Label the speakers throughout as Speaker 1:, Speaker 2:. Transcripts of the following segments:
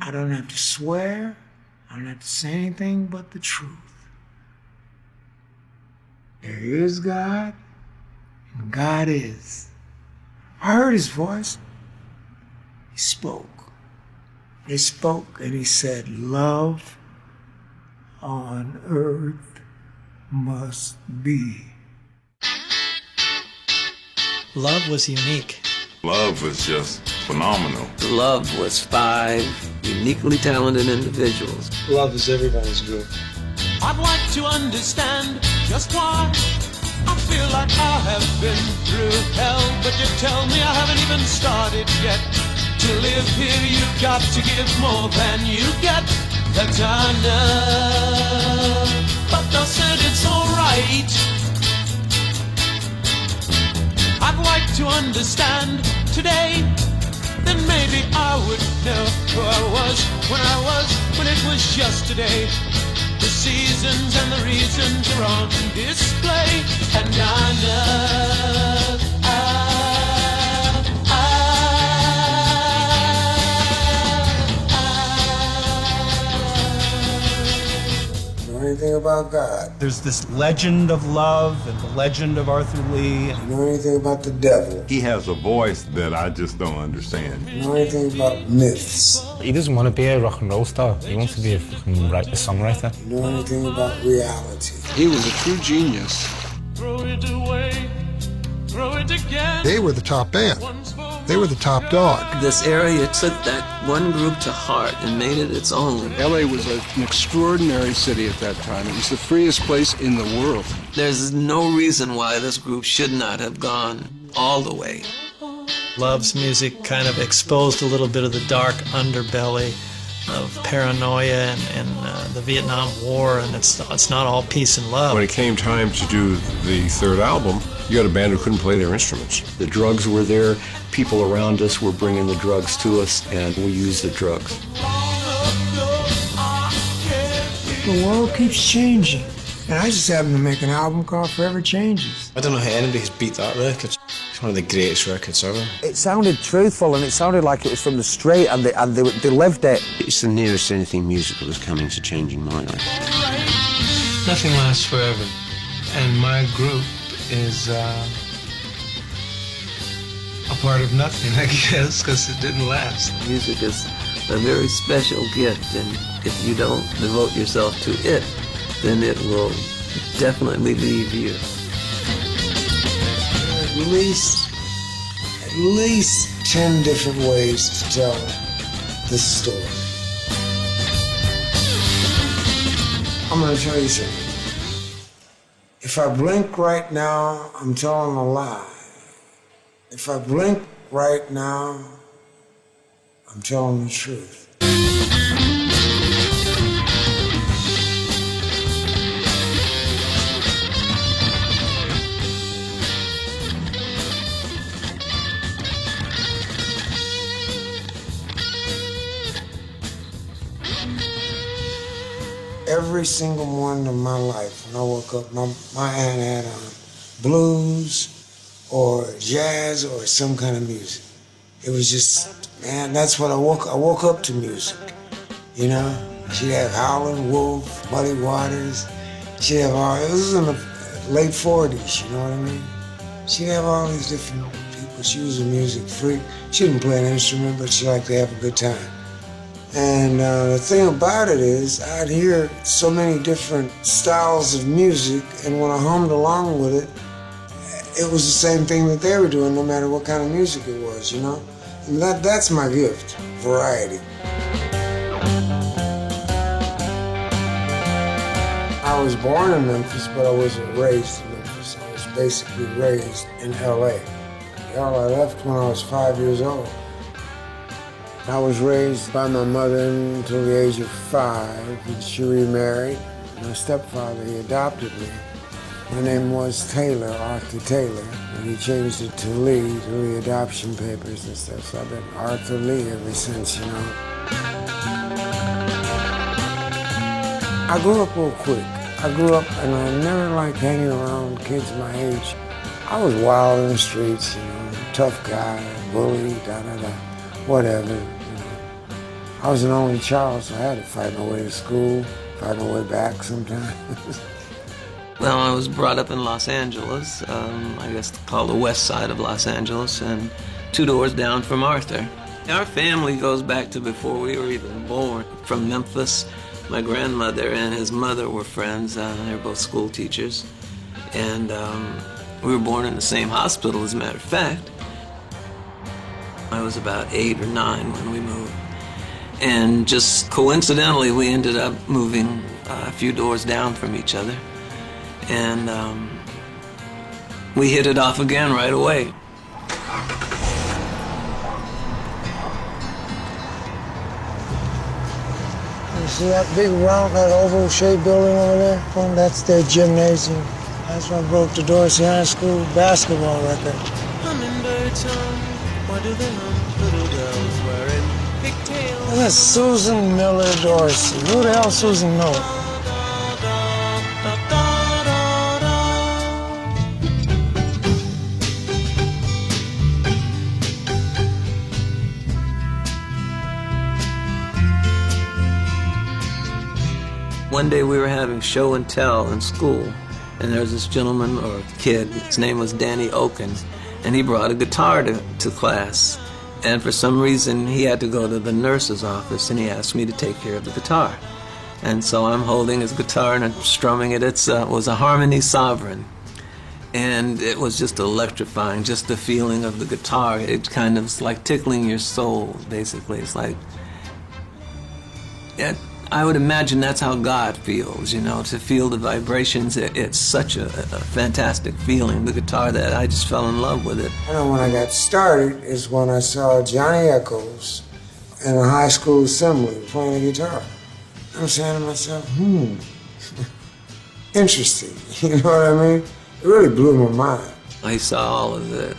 Speaker 1: I don't have to swear. I don't have to say anything but the truth. There is God, and God is. I heard his voice. He spoke. He spoke and he said, love on earth must be.
Speaker 2: Love was unique.
Speaker 3: Love was just phenomenal.
Speaker 4: Love was 5 uniquely talented individuals.
Speaker 5: Love is everybody's group.
Speaker 6: I'd like to understand just why I feel like I have been through hell, but you tell me I haven't even started yet. To live here you've got to give more than you get. That's I know, but they said it's alright. I'd like to understand today, then maybe I would know who I was when it was yesterday. The seasons and the reasons are on display, and I know
Speaker 1: Know anything about God?
Speaker 7: There's this legend of love and the legend of Arthur Lee.
Speaker 1: Know anything about the devil?
Speaker 3: He has a voice that I just don't understand.
Speaker 1: Know anything about myths?
Speaker 8: He doesn't want to be a rock and roll star. He wants to be a fucking songwriter.
Speaker 1: Know anything about reality?
Speaker 5: He was a true genius.
Speaker 6: throw it away, throw it again.
Speaker 9: They were the top band. They were the top dog.
Speaker 4: This area took that one group to heart and made it its own.
Speaker 5: LA was an extraordinary city at that time. It was the freest place in the world.
Speaker 4: There's no reason why this group should not have gone all the way.
Speaker 2: Love's music kind of exposed a little bit of the dark underbelly of paranoia and the Vietnam War, and it's not all peace and love.
Speaker 10: When it came time to do the third album, you got a band who couldn't play their instruments.
Speaker 11: The drugs were there, people around us were bringing the drugs to us, and we used the drugs.
Speaker 1: The world keeps changing, and I just happen to make an album called Forever Changes.
Speaker 12: I don't know how anybody has beat that record. It's one of the greatest records ever.
Speaker 13: It sounded truthful, and it sounded like it was from the street, and they lived it.
Speaker 11: It's the nearest anything musical is coming to changing my life.
Speaker 12: Nothing lasts forever, and my group is a part of nothing, I guess, because it didn't last.
Speaker 4: Music is a very special gift, and if you don't devote yourself to it, then it will definitely leave you.
Speaker 1: At least 10 different ways to tell this story. I'm gonna tell you something. If I blink right now, I'm telling a lie. If I blink right now, I'm telling the truth. Every single morning of my life, when I woke up, my aunt had on blues or jazz or some kind of music. It was just, man, that's what I woke up to music, you know? She'd have Howlin' Wolf, Muddy Waters. She'd have all, it was in the late 40s, you know what I mean? She'd have all these different people. She was a music freak. She didn't play an instrument, but she liked to have a good time. And the thing about it is, I'd hear so many different styles of music, and when I hummed along with it, it was the same thing that they were doing, no matter what kind of music it was, you know? And that's my gift, variety. I was born in Memphis, but I wasn't raised in Memphis. I was basically raised in LA. I left when I was 5 years old. I was raised by my mother until the age of 5, and she remarried. My stepfather, he adopted me. My name was Taylor, Arthur Taylor, and he changed it to Lee through the adoption papers and stuff, so I've been Arthur Lee ever since, you know. I grew up real quick. I grew up, and I never liked hanging around kids my age. I was wild in the streets, you know, tough guy, bully, da-da-da, whatever. I was an only child, so I had to fight my way to school, fight my way back sometimes.
Speaker 4: Well, I was brought up in Los Angeles, I guess called the west side of Los Angeles, and 2 doors down from Arthur. Our family goes back to before we were even born. From Memphis, my grandmother and his mother were friends. They were both school teachers. And we were born in the same hospital, as a matter of fact. I was about 8 or 9 when we moved. And just coincidentally, we ended up moving a few doors down from each other. And we hit it off again right away.
Speaker 1: You see that big round, that oval-shaped building over there? Well, that's their gymnasium. That's where I broke the Dorsey High School basketball record.
Speaker 6: Hummingbirds hum, what do they hum? Little girls wearing pigtails.
Speaker 1: And that's Susan Miller Dorsey. Who the hell is Susan Miller?
Speaker 4: One day we were having show and tell in school, and there was this gentleman or kid, his name was Danny Oken, and he brought a guitar to class. And for some reason, he had to go to the nurse's office, and he asked me to take care of the guitar. And so I'm holding his guitar and I'm strumming it. It was a Harmony Sovereign. And it was just electrifying, just the feeling of the guitar. It kind of is like tickling your soul, basically. It's like, I would imagine that's how God feels, you know, to feel the vibrations. It's such a fantastic feeling, the guitar, that I just fell in love with it.
Speaker 1: I know when I got started is when I saw Johnny Echols in a high school assembly playing the guitar. I'm saying to myself, interesting, you know what I mean? It really blew my mind.
Speaker 4: I saw all of the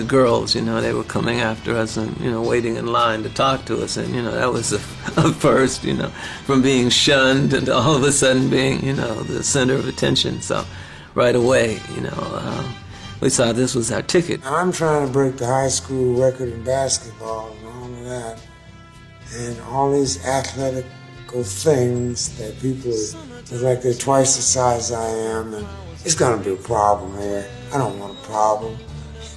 Speaker 4: girls, you know, they were coming after us and, you know, waiting in line to talk to us. And, you know, that was a first, you know, from being shunned and all of a sudden being, you know, the center of attention. So right away, you know, we saw this was our ticket.
Speaker 1: I'm trying to break the high school record in basketball and all of that. And all these athletical things that people are like they're twice the size I am. And it's going to be a problem here. I don't want a problem.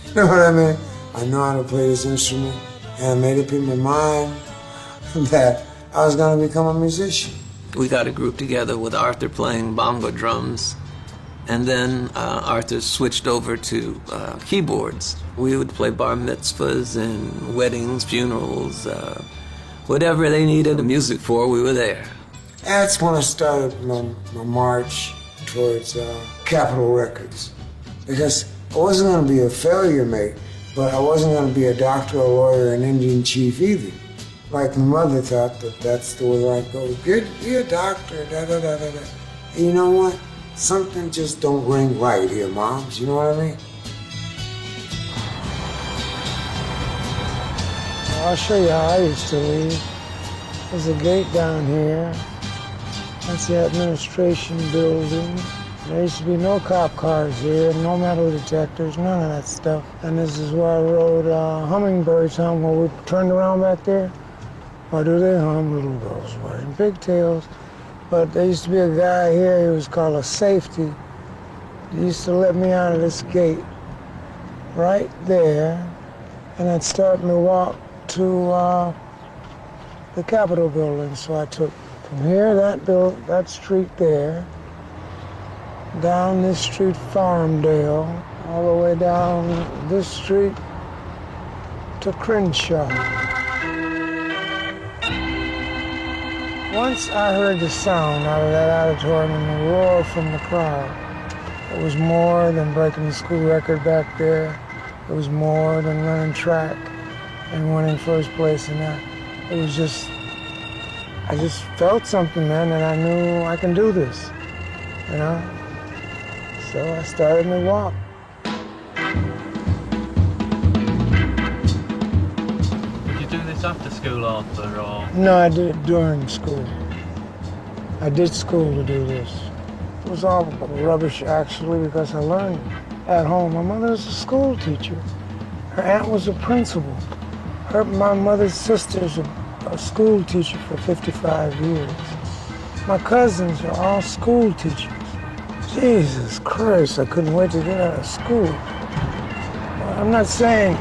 Speaker 1: You know what I mean? I know how to play this instrument, and I made up in my mind that I was going to become a musician.
Speaker 4: We got a group together with Arthur playing bongo drums, and then Arthur switched over to keyboards. We would play bar mitzvahs and weddings, funerals, whatever they needed the music for, we were there.
Speaker 1: That's when I started my march towards Capitol Records, because I wasn't going to be a failure mate, but I wasn't going to be a doctor, a lawyer, an Indian chief either. Like my mother thought that that's the way life goes. Be a doctor, da-da-da-da-da. And you know what? Something just don't ring right here, moms. You know what I mean? I'll show you how I used to leave. There's a gate down here. That's the administration building. There used to be no cop cars here, no metal detectors, none of that stuff. And this is where I rode Hummingbirds hum, where we turned around back there. Why do they hum? Little girls wearing pigtails. But there used to be a guy here, he was called a safety. He used to let me out of this gate right there, and I'd start my walk to the Capitol building. So I took from here, that street there, down this street, Farmdale, all the way down this street to Crenshaw. Once I heard the sound out of that auditorium and the roar from the crowd, it was more than breaking the school record back there. It was more than running track and winning first place in that. It was just, I just felt something, man, and I knew I can do this, you know? So I started my walk.
Speaker 2: Did you do this after school, Arthur, or?
Speaker 1: No, I did it during school. I did school to do this. It was all rubbish, actually, because I learned at home. My mother was a school teacher. Her aunt was a principal. My mother's sister's
Speaker 14: a school teacher for 55 years. My cousins are all school teachers. Jesus Christ, I couldn't wait to get out of school. I'm not saying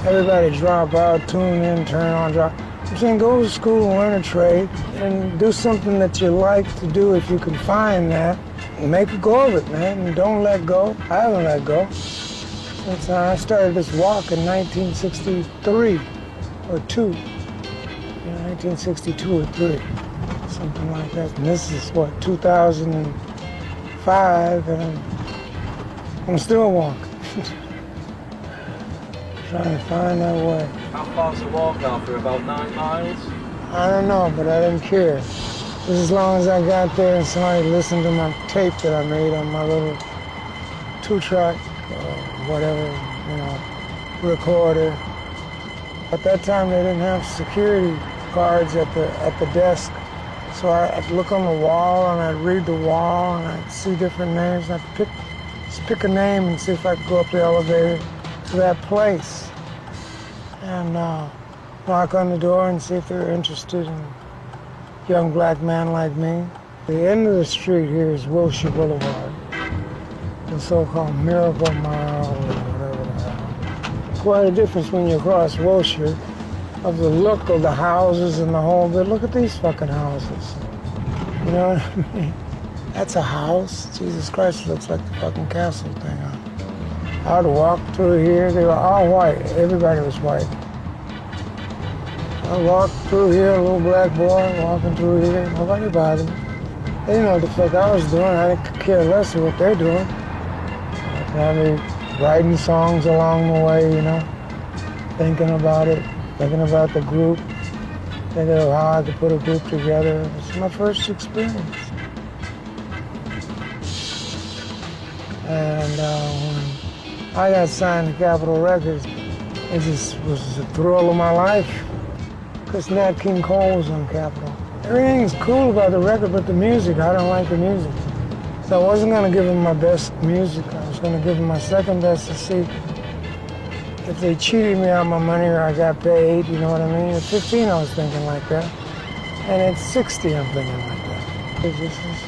Speaker 14: everybody drop out, tune in, turn on, drop. I'm saying go to school and learn a trade and do something that you like to do if you can find that. And make a go of it, man, and don't let go. I haven't let go. Since I started this walk in 1963 or 2. 1962 or 3, something like that. And this is what, 2005, and I'm still walking. Trying to find that way.
Speaker 15: How far's the walk now? For about 9 miles?
Speaker 14: I don't know, but I didn't care. Just as long as I got there and somebody listened to my tape that I made on my little 2-track, whatever, recorder. At that time, they didn't have security guards at the desk. So I'd look on the wall and I'd read the wall and I'd see different names. And I'd just pick a name and see if I could go up the elevator to that place. And knock on the door and see if they're interested in a young black man like me. The end of the street here is Wilshire Boulevard, the so-called Miracle Mile or whatever the hell. Quite a difference when you cross Wilshire of the look of the houses and the whole bit. Look at these fucking houses. You know what I mean? That's a house. Jesus Christ, it looks like the fucking castle thing. I'd walk through here. They were all white. Everybody was white. I walked through here, a little black boy walking through here. Nobody bothered me. They didn't know what the fuck I was doing. I didn't care less of what they're doing. Probably writing songs along the way, thinking about it, thinking about the group, thinking of how I could put a group together. It's my first experience. And when I got signed to Capitol Records, it just was the thrill of my life. Because Nat King Cole was on Capitol. Everything's cool about the record, but the music, I don't like the music. So I wasn't going to give them my best music. I was going to give them my second best to see if they cheated me out of my money or I got paid, you know what I mean? At 15, I was thinking like that. And at 60, I'm thinking like that. This is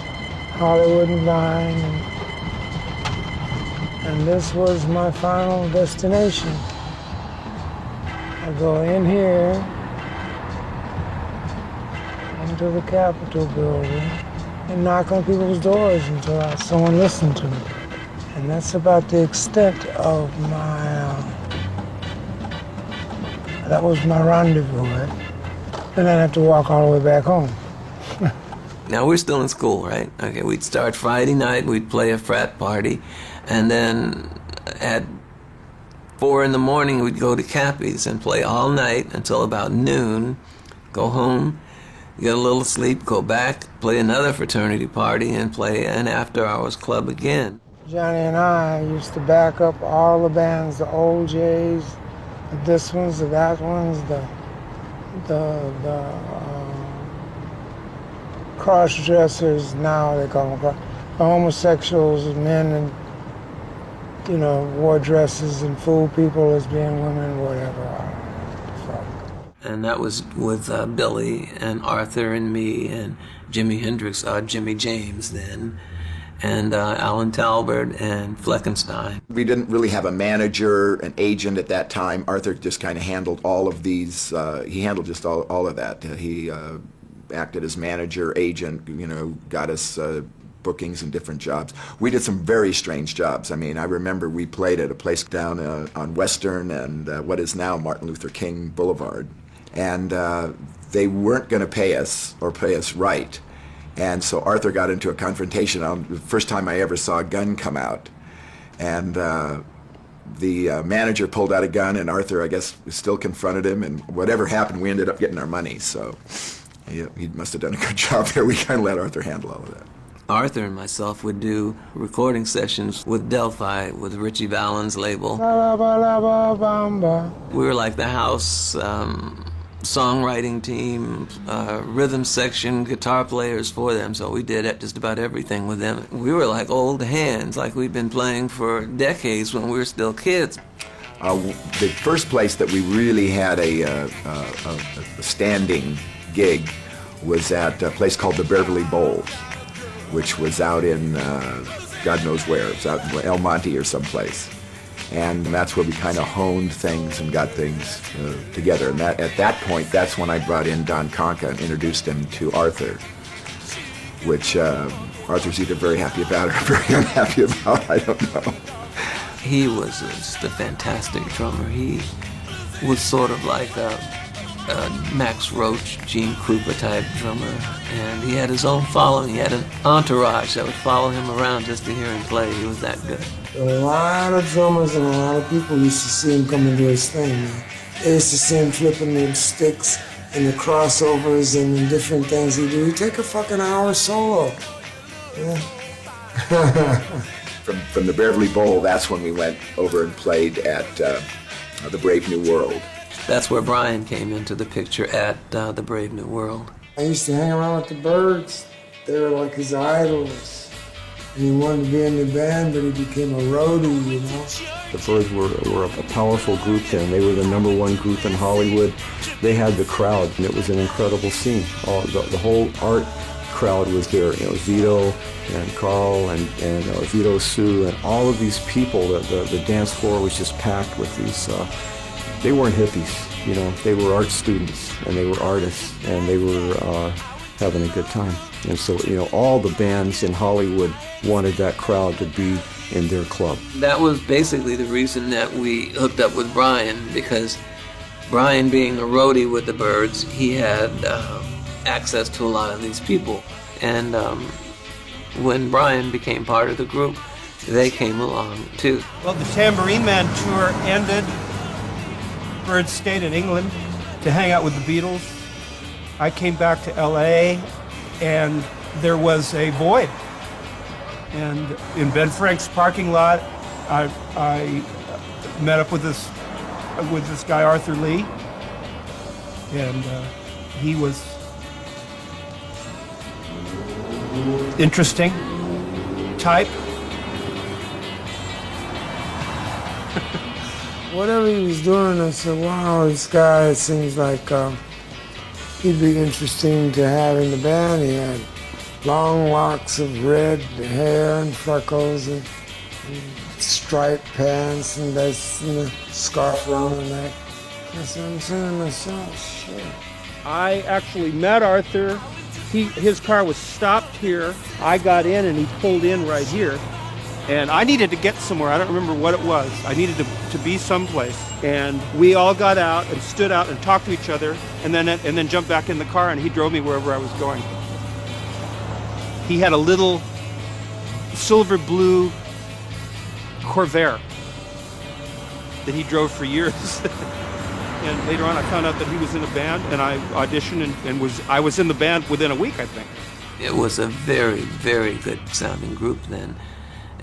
Speaker 14: Hollywood and Vine. And this was my final destination. I go in here, into the Capitol building, and knock on people's doors until someone listened to me. And that's about the extent of my, that was my rendezvous, right? Then I'd have to walk all the way back home.
Speaker 4: Now, we're still in school, right? Okay, we'd start Friday night, we'd play a frat party, and then at 4 in the morning, we'd go to Cappy's and play all night until about noon, go home, get a little sleep, go back, play another fraternity party, and play an after-hours club again.
Speaker 14: Johnny and I used to back up all the bands, the old Jays, the this ones, the that ones, the cross-dressers, now they call them the homosexuals, men, and wore dresses and fooled people as being women, whatever.
Speaker 4: And that was with Billy and Arthur and me and Jimi Hendrix, Jimmy James then, and Alan Talbert and Fleckenstein.
Speaker 16: We didn't really have a manager, an agent at that time. Arthur just kind of handled all of these, he handled just all of that. He acted as manager, agent, got us bookings and different jobs. We did some very strange jobs. I mean, I remember we played at a place down on Western and what is now Martin Luther King Boulevard. And they weren't going to pay us or pay us right. And so Arthur got into a confrontation. The first time I ever saw a gun come out. And the manager pulled out a gun, and Arthur, I guess, still confronted him. And whatever happened, we ended up getting our money. So he must have done a good job there. We kind of let Arthur handle all of that.
Speaker 4: Arthur and myself would do recording sessions with Delphi, with Richie Valens' label. We were like the house songwriting team, rhythm section, guitar players for them, so we did just about everything with them. We were like old hands, like we'd been playing for decades when we were still kids.
Speaker 16: The first place that we really had a standing gig was at a place called the Beverly Bowl, which was out in God knows where. It was out in El Monte or someplace. And that's where we kind of honed things and got things together. And at that point, that's when I brought in Don Conca and introduced him to Arthur, which Arthur's either very happy about or very unhappy about, I don't know.
Speaker 4: He was just a fantastic drummer. He was sort of like a Max Roach, Gene Krupa type drummer, and he had his own following. He had an entourage that would follow him around just to hear him play. He was that good.
Speaker 1: A lot of drummers and a lot of people used to see him come and do his thing, man. They used to see him flipping the sticks and the crossovers and the different things he do. He'd take a fucking hour solo. Yeah.
Speaker 16: From the Beverly Bowl, that's when we went over and played at the Brave New World.
Speaker 4: That's where Brian came into the picture, at the Brave New World.
Speaker 1: I used to hang around with the Byrds. They were like his idols. And he wanted to be in the band, but he became a roadie, you know.
Speaker 11: The Byrds were a powerful group then. They were the #1 group in Hollywood. They had the crowd, and it was an incredible scene. The whole art crowd was there. You know, Vito and Carl and Vito Sue and all of these people. The dance floor was just packed with these. They weren't hippies, you know. They were art students and they were artists, and they were having a good time. And so, you know, all the bands in Hollywood wanted that crowd to be in their club.
Speaker 4: That was basically the reason that we hooked up with Brian, because Brian, being a roadie with the Byrds, he had access to a lot of these people. And when Brian became part of the group, they came along too.
Speaker 7: Well, the Tambourine Man tour ended. Byrds stayed in England to hang out with the Beatles. I came back to LA, and there was a void. And in Ben Frank's parking lot, I met up with this guy Arthur Lee, and he was interesting type.
Speaker 1: Whatever he was doing, I said, wow, this guy, it seems like he'd be interesting to have in the band. He had long locks of red hair and freckles and striped pants and this and the scarf around the neck. I said, I'm saying to myself, shit.
Speaker 7: I actually met Arthur. His car was stopped here. I got in and he pulled in right here. And I needed to get somewhere. I don't remember what it was. I needed to be someplace. And we all got out and stood out and talked to each other, and then jumped back in the car, and he drove me wherever I was going. He had a little silver blue Corvair that he drove for years. And later on I found out that he was in a band, and I auditioned and I was in the band within a week, I think.
Speaker 4: It was a very, very good sounding group then.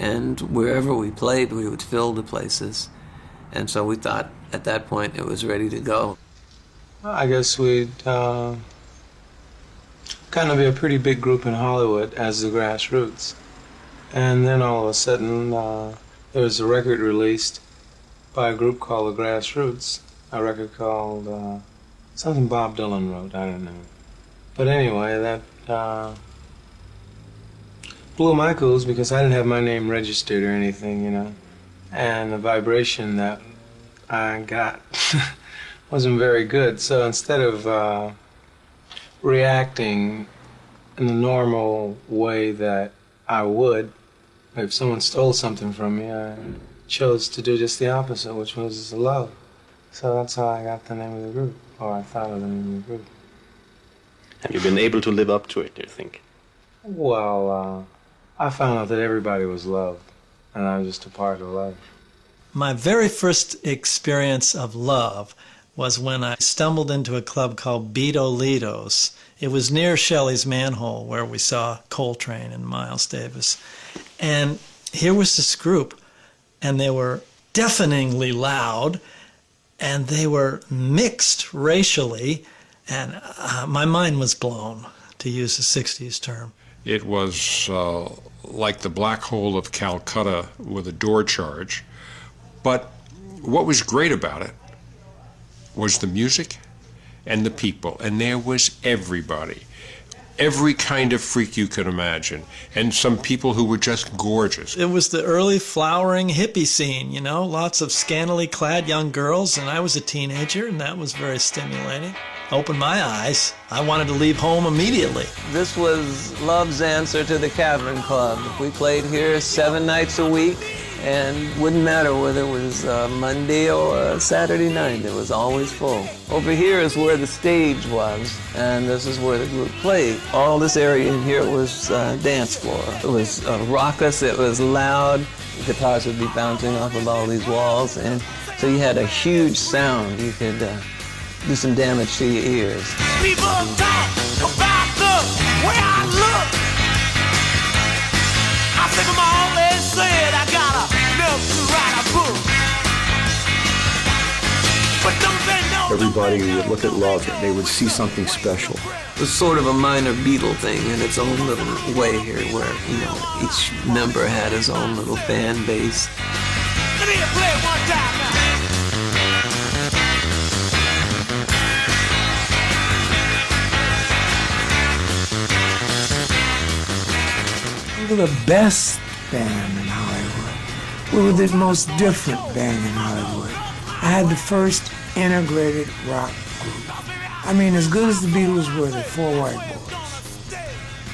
Speaker 4: And wherever we played, we would fill the places. And so we thought at that point it was ready to go.
Speaker 12: I guess we'd kind of be a pretty big group in Hollywood as the Grassroots. And then all of a sudden, there was a record released by a group called the Grassroots, a record called something Bob Dylan wrote, I don't know. But anyway, that blew my cool because I didn't have my name registered or anything, you know. And the vibration that I got wasn't very good. So instead of reacting in the normal way that I would if someone stole something from me, I chose to do just the opposite, which was love. So that's how I got the name of the group, or I thought of the name of the group.
Speaker 17: Have you been able to live up to it, do you think?
Speaker 12: Well, I found out that everybody was love, and I was just a part of love.
Speaker 2: My very first experience of love was when I stumbled into a club called Beto Litos. It was near Shelley's Manhole, where we saw Coltrane and Miles Davis. And here was this group, and they were deafeningly loud, and they were mixed racially, and my mind was blown, to use a 60s term.
Speaker 10: It was like the Black Hole of Calcutta with a door charge, but what was great about it was the music and the people, and there was everybody. Every kind of freak you could imagine, and some people who were just gorgeous.
Speaker 2: It was the early flowering hippie scene, you know, lots of scantily clad young girls, and I was a teenager, and that was very stimulating. Opened my eyes. I wanted to leave home immediately.
Speaker 4: This was Love's answer to the Cavern Club. We played here 7 nights a week, and wouldn't matter whether it was Monday or Saturday night, it was always full. Over here is where the stage was, and this is where the group played. All this area in here was dance floor. It was raucous, it was loud, guitars would be bouncing off of all these walls, and so you had a huge sound. You could do some damage to your ears.
Speaker 6: People talk about the way I look. I think I'm always said I got enough to write a book. But don't they know?
Speaker 11: Everybody would look at Love, they would see something special.
Speaker 4: It was sort of a minor Beatle thing in its own little way here, where, you know, each member had his own little fan base.
Speaker 6: Let me play it one time now.
Speaker 14: We were the best band in Hollywood. We were the most different band in Hollywood. I had the first integrated rock group. I mean, as good as the Beatles were, the 4 white boys.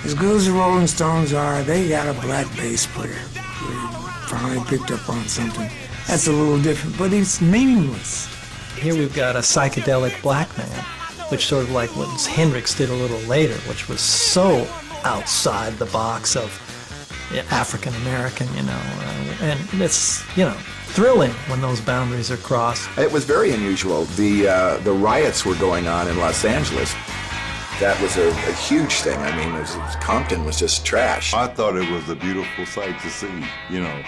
Speaker 14: As good as the Rolling Stones are, they got a black bass player. We finally picked up on something. That's a little different, but it's meaningless.
Speaker 2: Here we've got a psychedelic black man, which sort of like what Hendrix did a little later, which was so outside the box of African American, you know, and it's, you know, thrilling when those boundaries are crossed.
Speaker 16: It was very unusual. The riots were going on in Los Angeles. That was a huge thing. I mean, Compton was just trash.
Speaker 3: I thought it was a beautiful sight to see, you know,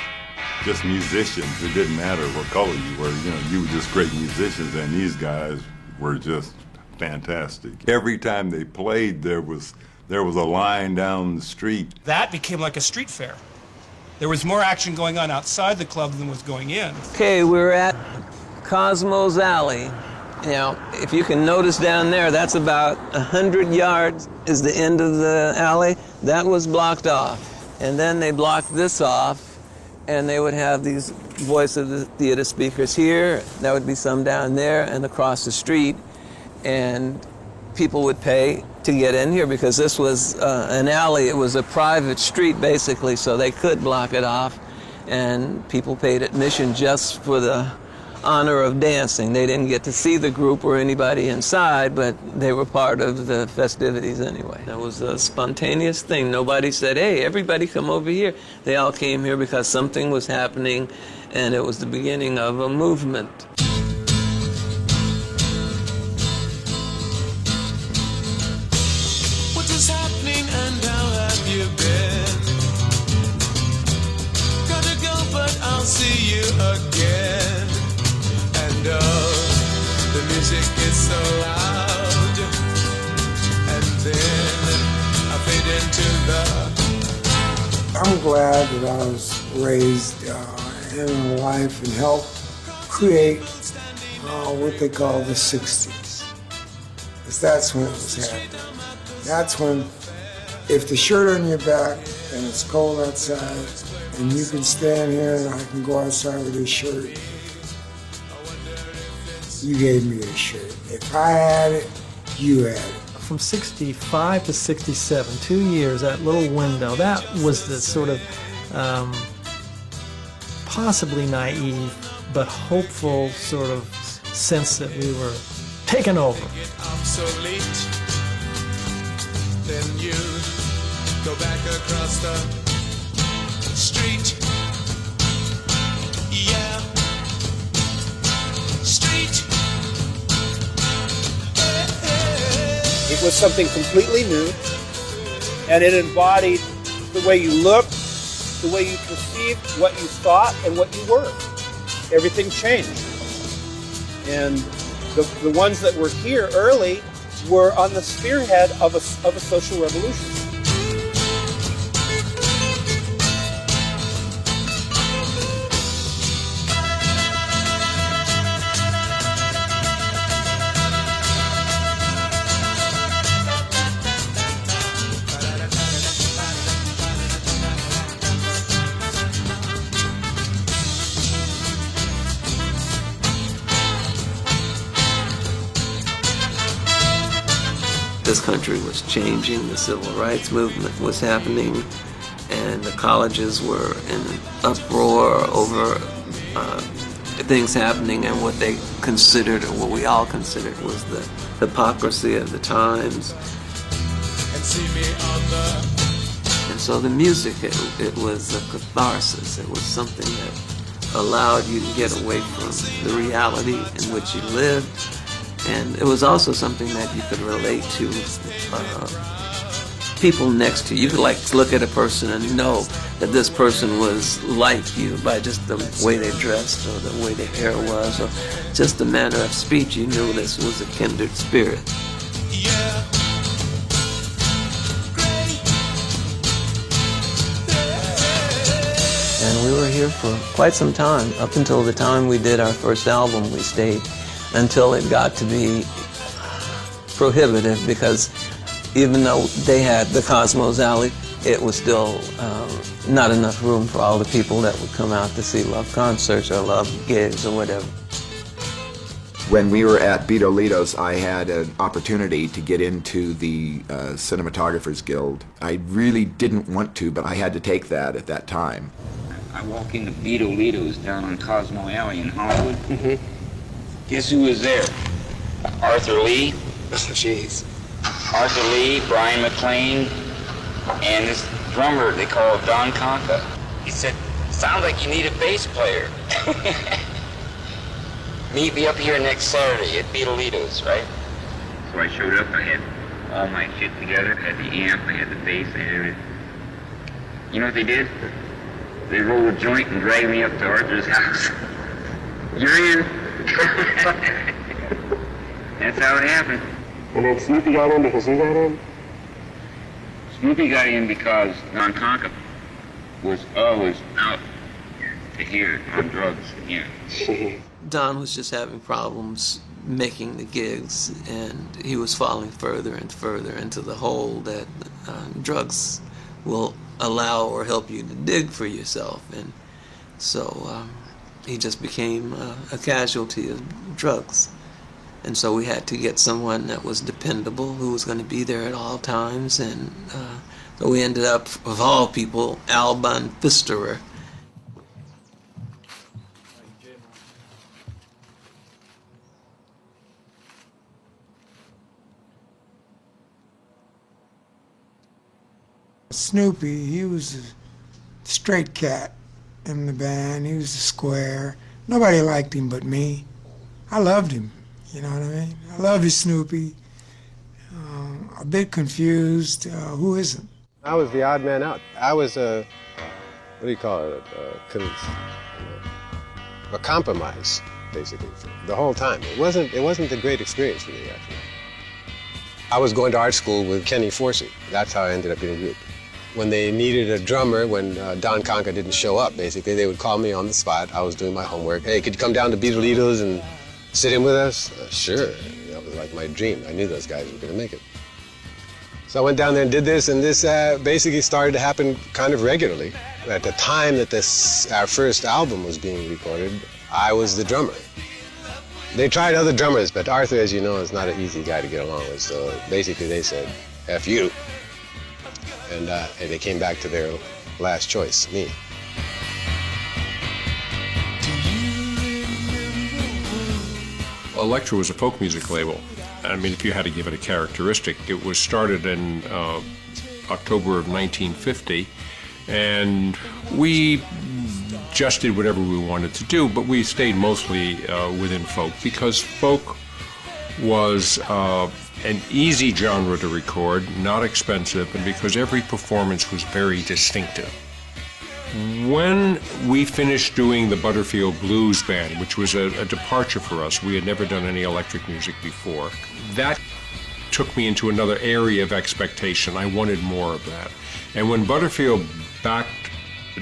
Speaker 3: just musicians. It didn't matter what color you were, you know, you were just great musicians, and these guys were just fantastic. Every time they played, there was a line down the street.
Speaker 7: That became like a street fair. There was more action going on outside the club than was going in.
Speaker 4: Okay, we're at Cosmo's Alley. You know, if you can notice down there, that's about 100 yards is the end of the alley. That was blocked off. And then they blocked this off, and they would have these Voice of the Theater speakers here. That would be some down there and across the street. And people would pay to get in here because this was an alley. It was a private street, basically, so they could block it off. And people paid admission just for the honor of dancing. They didn't get to see the group or anybody inside, but they were part of the festivities anyway. That was a spontaneous thing. Nobody said, hey, everybody come over here. They all came here because something was happening, and it was the beginning of a movement.
Speaker 6: What is happening and how have you been? Gotta go, but I'll see you again. And oh, the music is so loud. And then I fade into the...
Speaker 1: I'm glad that I was raised in a life and helped create what they call the 60s. Because that's when it was happening. That's when, if the shirt on your back and it's cold outside, and you can stand here and I can go outside with this shirt, you gave me a shirt. If I had it, you had it.
Speaker 2: From 65 to 67, 2 years, that little window, that was the sort of possibly naive but hopeful sort of sense that we were taken over.
Speaker 6: Obsolete. Then you go back across the street. Yeah. Street.
Speaker 7: It was something completely new, and it embodied the way you looked, the way you perceived what you thought and what you were. Everything changed. And the ones that were here early were on the spearhead of a social revolution.
Speaker 4: this country was changing, the civil rights movement was happening, and the colleges were in an uproar over things happening, and what they considered, or what we all considered, was the hypocrisy of the times. And so the music, it was a catharsis. It was something that allowed you to get away from the reality in which you lived. And it was also something that you could relate to people next to you. You could like look at a person and know that this person was like you by just the way they dressed or the way their hair was or just the manner of speech. You knew this was a kindred spirit. And we were here for quite some time. Up until the time we did our first album, we stayed until it got to be prohibitive, because even though they had the Cosmos Alley, it was still not enough room for all the people that would come out to see Love concerts or Love gigs or whatever.
Speaker 16: When we were at Beto Litos, I had an opportunity to get into the Cinematographers Guild. I really didn't want to, but I had to take that at that time.
Speaker 18: I walk into Beto Litos down on Cosmo Alley in Hollywood. Guess who was there? Arthur Lee. Jeez. Arthur Lee, Brian McLean, and this drummer they call Don Conca. He said, "Sounds like you need a bass player." Meet me up here next Saturday at Beto Litos, right? So I showed up. I had all my shit together. I had the amp, I had the bass, I had everything. You know what they did? They rolled a joint and dragged me up to Arthur's house. You're in. That's how it happened.
Speaker 19: And then Snoopy got in because he got in?
Speaker 18: Snoopy got in because Don Conca was always out to here on drugs. Yeah.
Speaker 4: Don was just having problems making the gigs, and he was falling further and further into the hole that drugs will allow or help you to dig for yourself. And so he just became a casualty of drugs. And so we had to get someone that was dependable, who was going to be there at all times. And so we ended up, of all people, Alban Pfisterer.
Speaker 1: Snoopy, he was a straight cat in the band. He was a square. Nobody liked him but me. I loved him, you know what I mean? I love you, Snoopy. A bit confused. Who isn't?
Speaker 20: I was the odd man out. I was what do you call it? A compromise, basically, the whole time. It wasn't a great experience for me, actually. I was going to art school with Kenny Forsey. That's how I ended up in a group. When they needed a drummer, when Don Conca didn't show up, basically, they would call me on the spot. I was doing my homework. Hey, could you come down to Beto Litos and sit in with us? Sure. That was like my dream. I knew those guys were going to make it. So I went down there and did this, and this basically started to happen kind of regularly. At the time that our first album was being recorded, I was the drummer. They tried other drummers, but Arthur, as you know, is not an easy guy to get along with, so basically they said, F you. And they came back to their last choice, me.
Speaker 10: Elektra was a folk music label. I mean, if you had to give it a characteristic, it was started in October of 1950, and we just did whatever we wanted to do, but we stayed mostly within folk, because folk was an easy genre to record, not expensive, and because every performance was very distinctive. When we finished doing the Butterfield Blues Band, which was a departure for us, we had never done any electric music before, that took me into another area of expectation. I wanted more of that. And when Butterfield backed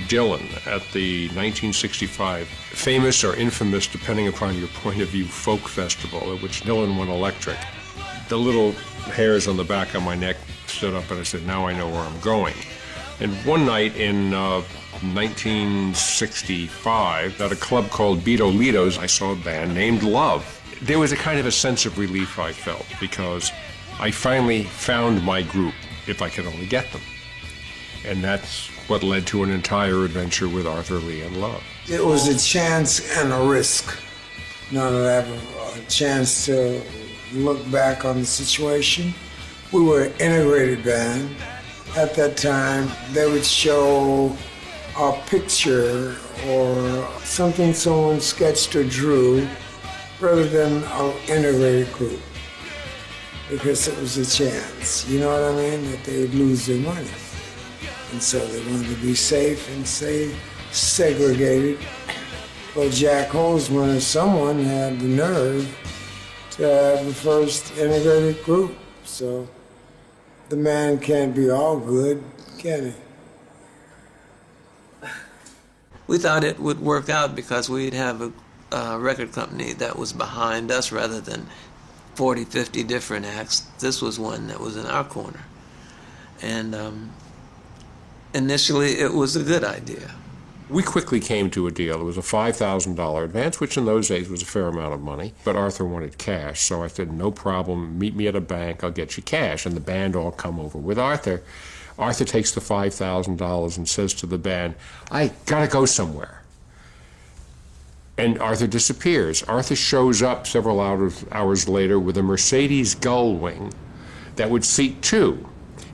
Speaker 10: Dylan at the 1965 famous or infamous, depending upon your point of view, folk festival, at which Dylan won electric, the little hairs on the back of my neck stood up, and I said, now I know where I'm going. And one night in 1965, at a club called Beto Litos, I saw a band named Love. There was a kind of a sense of relief I felt, because I finally found my group, if I could only get them. And that's what led to an entire adventure with Arthur Lee and Love.
Speaker 1: It was a chance and a risk. Now that I have a chance to look back on the situation, we were an integrated band. At that time, they would show a picture or something someone sketched or drew rather than an integrated group, because it was a chance, you know what I mean, that they would lose their money. And so they wanted to be safe and stay segregated. But Jack Holzman or someone had the nerve to have the first integrated group. So the man can't be all good, can he?
Speaker 4: We thought it would work out because we'd have a record company that was behind us rather than 40, 50 different acts. This was one that was in our corner. And initially, it was a good idea.
Speaker 10: We quickly came to a deal. It was a $5,000 advance, which in those days was a fair amount of money. But Arthur wanted cash, so I said, no problem, meet me at a bank, I'll get you cash. And the band all come over with Arthur. Arthur takes the $5,000 and says to the band, I gotta go somewhere. And Arthur disappears. Arthur shows up several hours later with a Mercedes Gullwing that would seat two,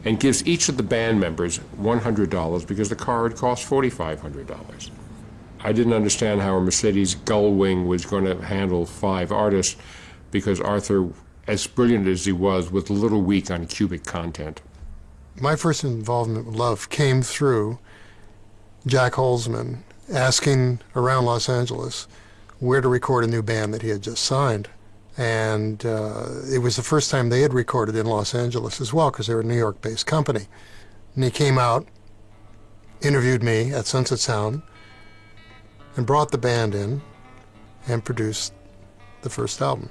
Speaker 10: and gives each of the band members $100 because the car had cost $4,500. I didn't understand how a Mercedes Gullwing was going to handle 5 artists because Arthur, as brilliant as he was a little weak on cubic content.
Speaker 9: My first involvement with Love came through Jack Holzman asking around Los Angeles where to record a new band that he had just signed. And it was the first time they had recorded in Los Angeles as well, because they were a New York-based company. And he came out, interviewed me at Sunset Sound, and brought the band in and produced the first album.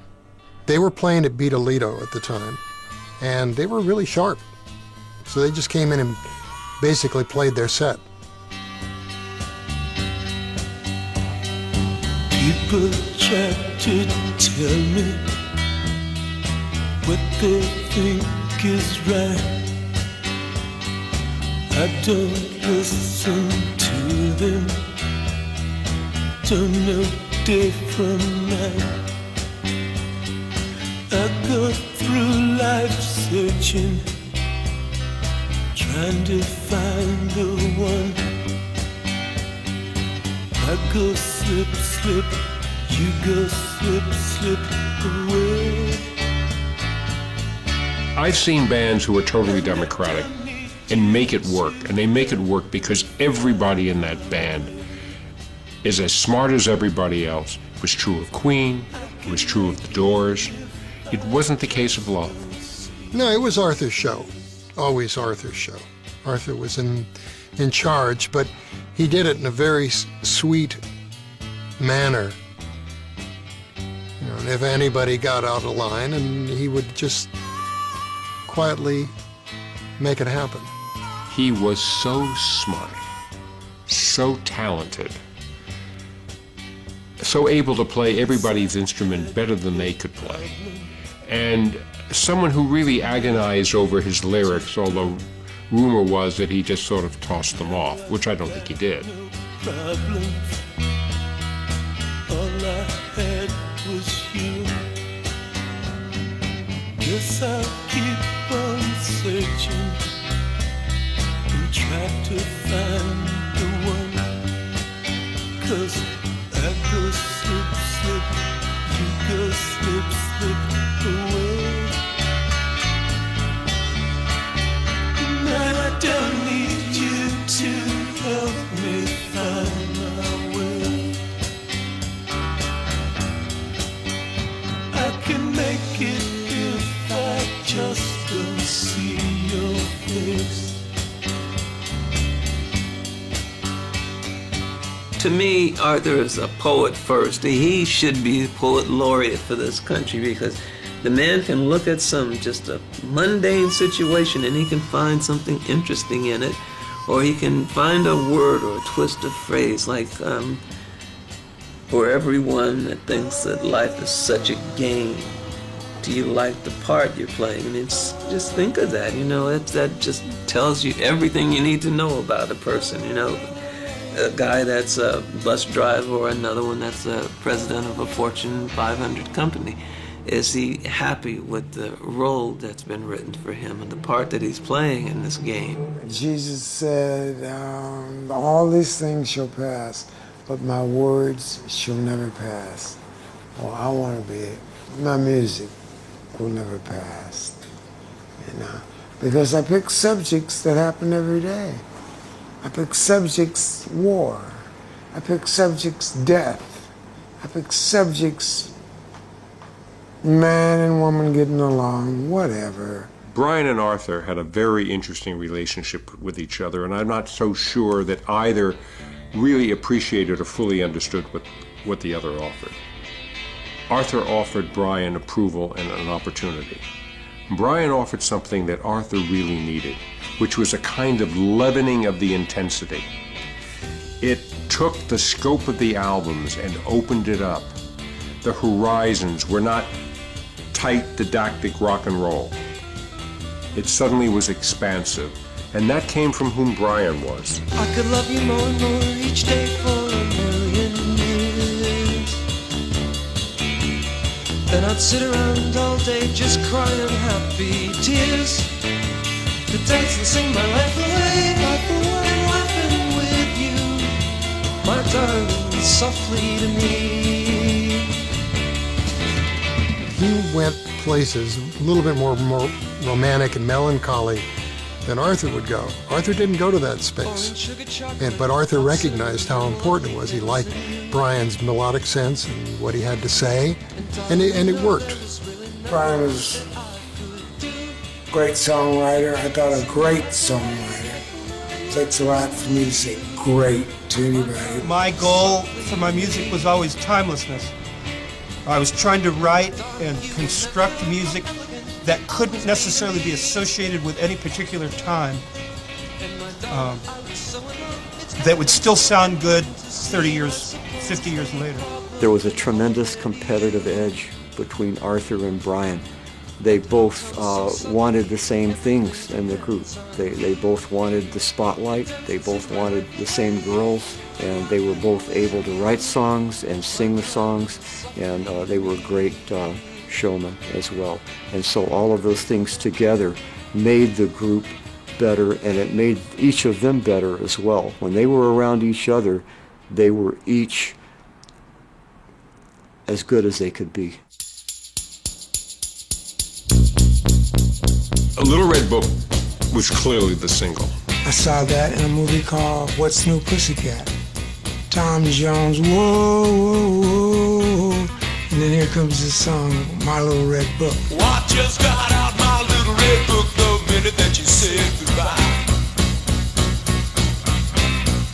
Speaker 9: They were playing at Beat Alito at the time, and they were really sharp. So they just came in and basically played their set.
Speaker 6: People try to tell me what they think is right. I don't listen to them. Don't know day from night. I go through life searching, trying to find the one. I go slip, slip, you go slip, slip away.
Speaker 10: I've seen bands who are totally democratic and make it work, and they make it work because everybody in that band is as smart as everybody else. It was true of Queen, it was true of The Doors. It wasn't the case of Love.
Speaker 9: No, it was Arthur's show, always Arthur's show. Arthur was in charge, but he did it in a very sweet manner. You know, and if anybody got out of line, and he would just quietly make it happen.
Speaker 10: He was so smart, so talented, so able to play everybody's instrument better than they could play, and someone who really agonized over his lyrics, although rumor was that he just sort of tossed them off, which I don't think he did.
Speaker 6: Problems. All I had was you. Guess I'll keep on searching and try to find the one. 'Cause I go slip, slip, you go slip, slip away. I don't need you to help me find my way. I can make it if I just don't see your face.
Speaker 4: To me, Arthur is a poet first. He should be poet laureate for this country because the man can look at just a mundane situation and he can find something interesting in it, or he can find a word or a twist of phrase like, for everyone that thinks that life is such a game, do you like the part you're playing? I mean, just think of that, you know, that just tells you everything you need to know about a person, you know. A guy that's a bus driver or another one that's the president of a Fortune 500 company. Is he happy with the role that's been written for him and the part that he's playing in this game?
Speaker 1: Jesus said, all these things shall pass, but my words shall never pass. Well, I want to be, my music will never pass, you know, because I pick subjects that happen every day. I pick subjects, war. I pick subjects, death. I pick subjects, man and woman getting along, whatever.
Speaker 10: Brian and Arthur had a very interesting relationship with each other, and I'm not so sure that either really appreciated or fully understood what the other offered. Arthur offered Brian approval and an opportunity. Brian offered something that Arthur really needed, which was a kind of leavening of the intensity. It took the scope of the albums and opened it up. The horizons were not tight, didactic rock and roll. It suddenly was expansive, and that came from whom Brian was.
Speaker 6: I could love you more and more each day for a million years. Then I'd sit around all day just crying happy tears. To dance and sing my life away, laughing with you, my darling, softly to me.
Speaker 9: He went places a little bit more romantic and melancholy than Arthur would go. Arthur didn't go to that space, but Arthur recognized how important it was. He liked Brian's melodic sense and what he had to say, and it worked.
Speaker 1: Brian was a great songwriter. I thought a great songwriter. It takes a lot for me to say great to anybody.
Speaker 7: My goal for my music was always timelessness. I was trying to write and construct music that couldn't necessarily be associated with any particular time, that would still sound good 30 years, 50 years later.
Speaker 11: There was a tremendous competitive edge between Arthur and Brian. They both wanted the same things in the group. They both wanted the spotlight, they both wanted the same girls, and they were both able to write songs and sing the songs, and they were great showmen as well. And so all of those things together made the group better, and it made each of them better as well. When they were around each other, they were each as good as they could be.
Speaker 10: A Little Red Book was clearly the single.
Speaker 1: I saw that in a movie called What's New Pussycat. Tom Jones, whoa, whoa, whoa. And then here comes this song, My Little Red Book.
Speaker 6: Well, I just got out my little red book the minute that you said goodbye.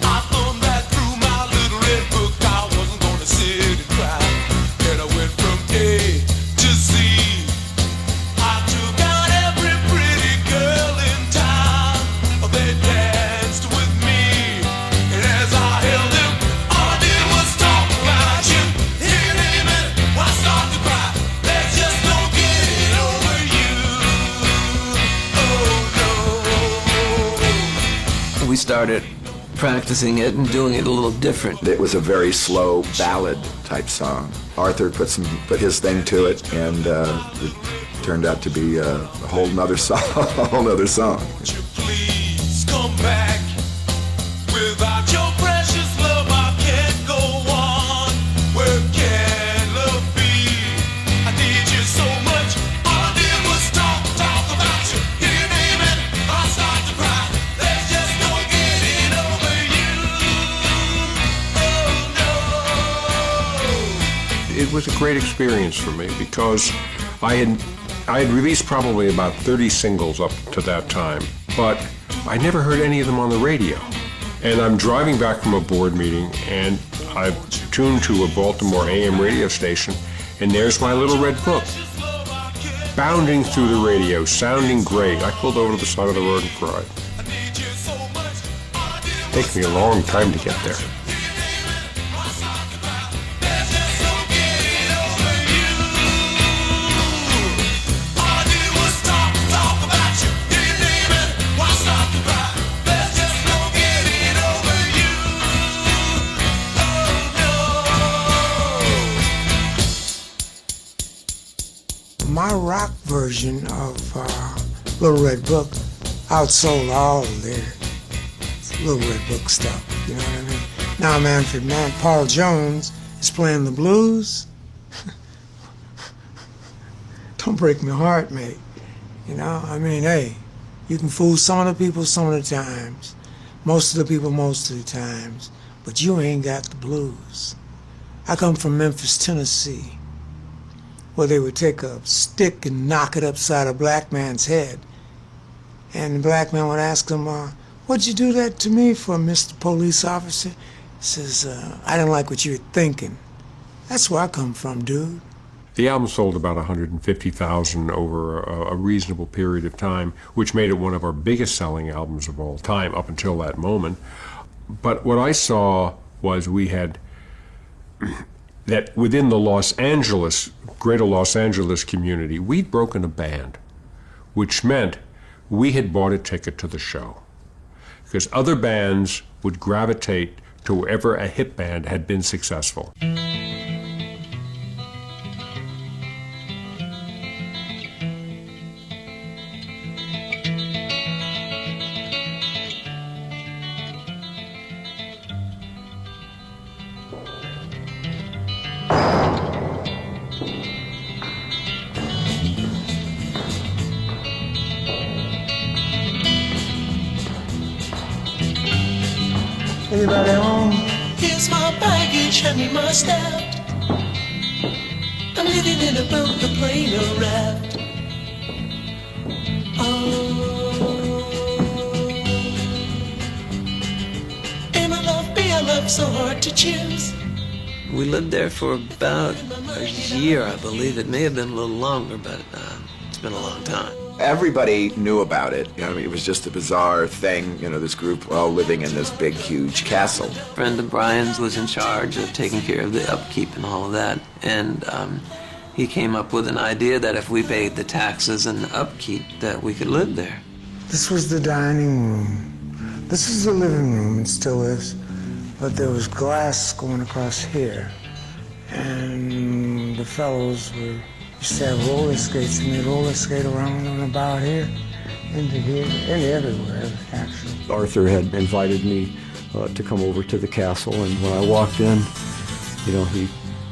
Speaker 6: I thumbed that through my little red book. I wasn't gonna sit and cry. And I went from A to Z. I took out every pretty girl in town. They danced with me. And as I held them, all I did was talk about you. In a minute, I start to cry. There's just no getting over you. Oh no.
Speaker 4: We started practicing it and doing it a little different.
Speaker 16: It was a very slow ballad type song. Arthur put his thing to it, and it turned out to be a whole nother song. A whole nother song.
Speaker 6: Please come back. Without your precious love, I can't go on. Where can love be? I need you so much. All I did was talk about you. You name it, I start to cry. There's just no getting over you. Oh no.
Speaker 10: It was a great experience for me because I had released probably about 30 singles up to that time, but I never heard any of them on the radio. And I'm driving back from a board meeting, and I've tuned to a Baltimore AM radio station, and there's My Little Red Book, bounding through the radio, sounding great. I pulled over to the side of the road and cried. It took me a long time to get there.
Speaker 1: my rock version of Little Red Book outsold all of their Little Red Book stuff, you know what I mean? Now Manfred Paul Jones is playing the blues. Don't break my heart, mate. You know, I mean, hey, you can fool some of the people some of the times, most of the people most of the times, but you ain't got the blues. I come from Memphis, Tennessee, where they would take a stick and knock it upside a black man's head. And the black man would ask him, what'd you do that to me for, Mr. Police Officer? He says, I didn't like what you were thinking. That's where I come from, dude.
Speaker 10: The album sold about 150,000 over a reasonable period of time, which made it one of our biggest selling albums of all time up until that moment. But what I saw was we had that within the greater Los Angeles community, we'd broken a band, which meant we had bought a ticket to the show. Because other bands would gravitate to wherever a hit band had been successful.
Speaker 1: Anybody home?
Speaker 6: Here's my baggage, hand me my staff. I'm living in a boat, the plane, a raft. And I love so hard to choose.
Speaker 4: We lived there for about a year, I believe. It may have been a little longer, but it's been a long time.
Speaker 16: Everybody knew about it. You know, I mean, it was just a bizarre thing, you know, this group all living in this big, huge castle.
Speaker 4: A friend of Brian's was in charge of taking care of the upkeep and all of that. And he came up with an idea that if we paid the taxes and the upkeep, that we could live there.
Speaker 1: This was the dining room. This is the living room, it still is. But there was glass going across here. And the fellows used to have roller skates, and they'd roller skate around and about here, into here, and everywhere, actually.
Speaker 11: Arthur had invited me to come over to the castle, and when I walked in, you know,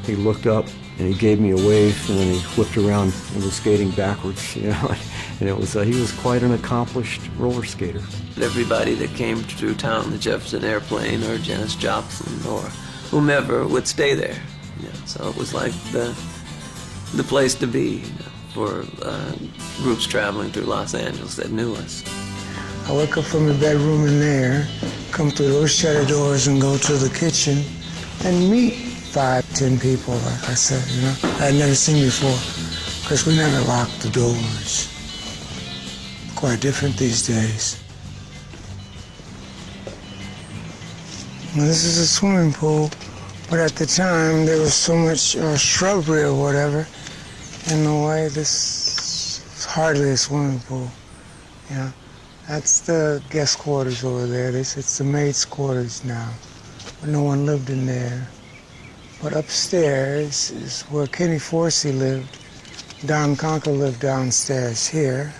Speaker 11: he looked up and he gave me a wave, and then he flipped around and was skating backwards, you know, and it was he was quite an accomplished roller skater.
Speaker 4: Everybody that came through town, the Jefferson Airplane or Janis Joplin or whomever, would stay there. You know, so it was like the place to be, you know, for groups traveling through Los Angeles that knew us.
Speaker 1: I wake up from the bedroom in there, come through those shutter doors and go to the kitchen and meet 5, 10 people, like I said, you know, I'd never seen before, because we never locked the doors. Quite different these days. Well, this is a swimming pool, but at the time there was so much shrubbery or whatever in the way. This is hardly a swimming pool, you know. That's the guest quarters over there. It's the maid's quarters now, but no one lived in there. But upstairs is where Kenny Forsey lived. Don Conker lived downstairs here.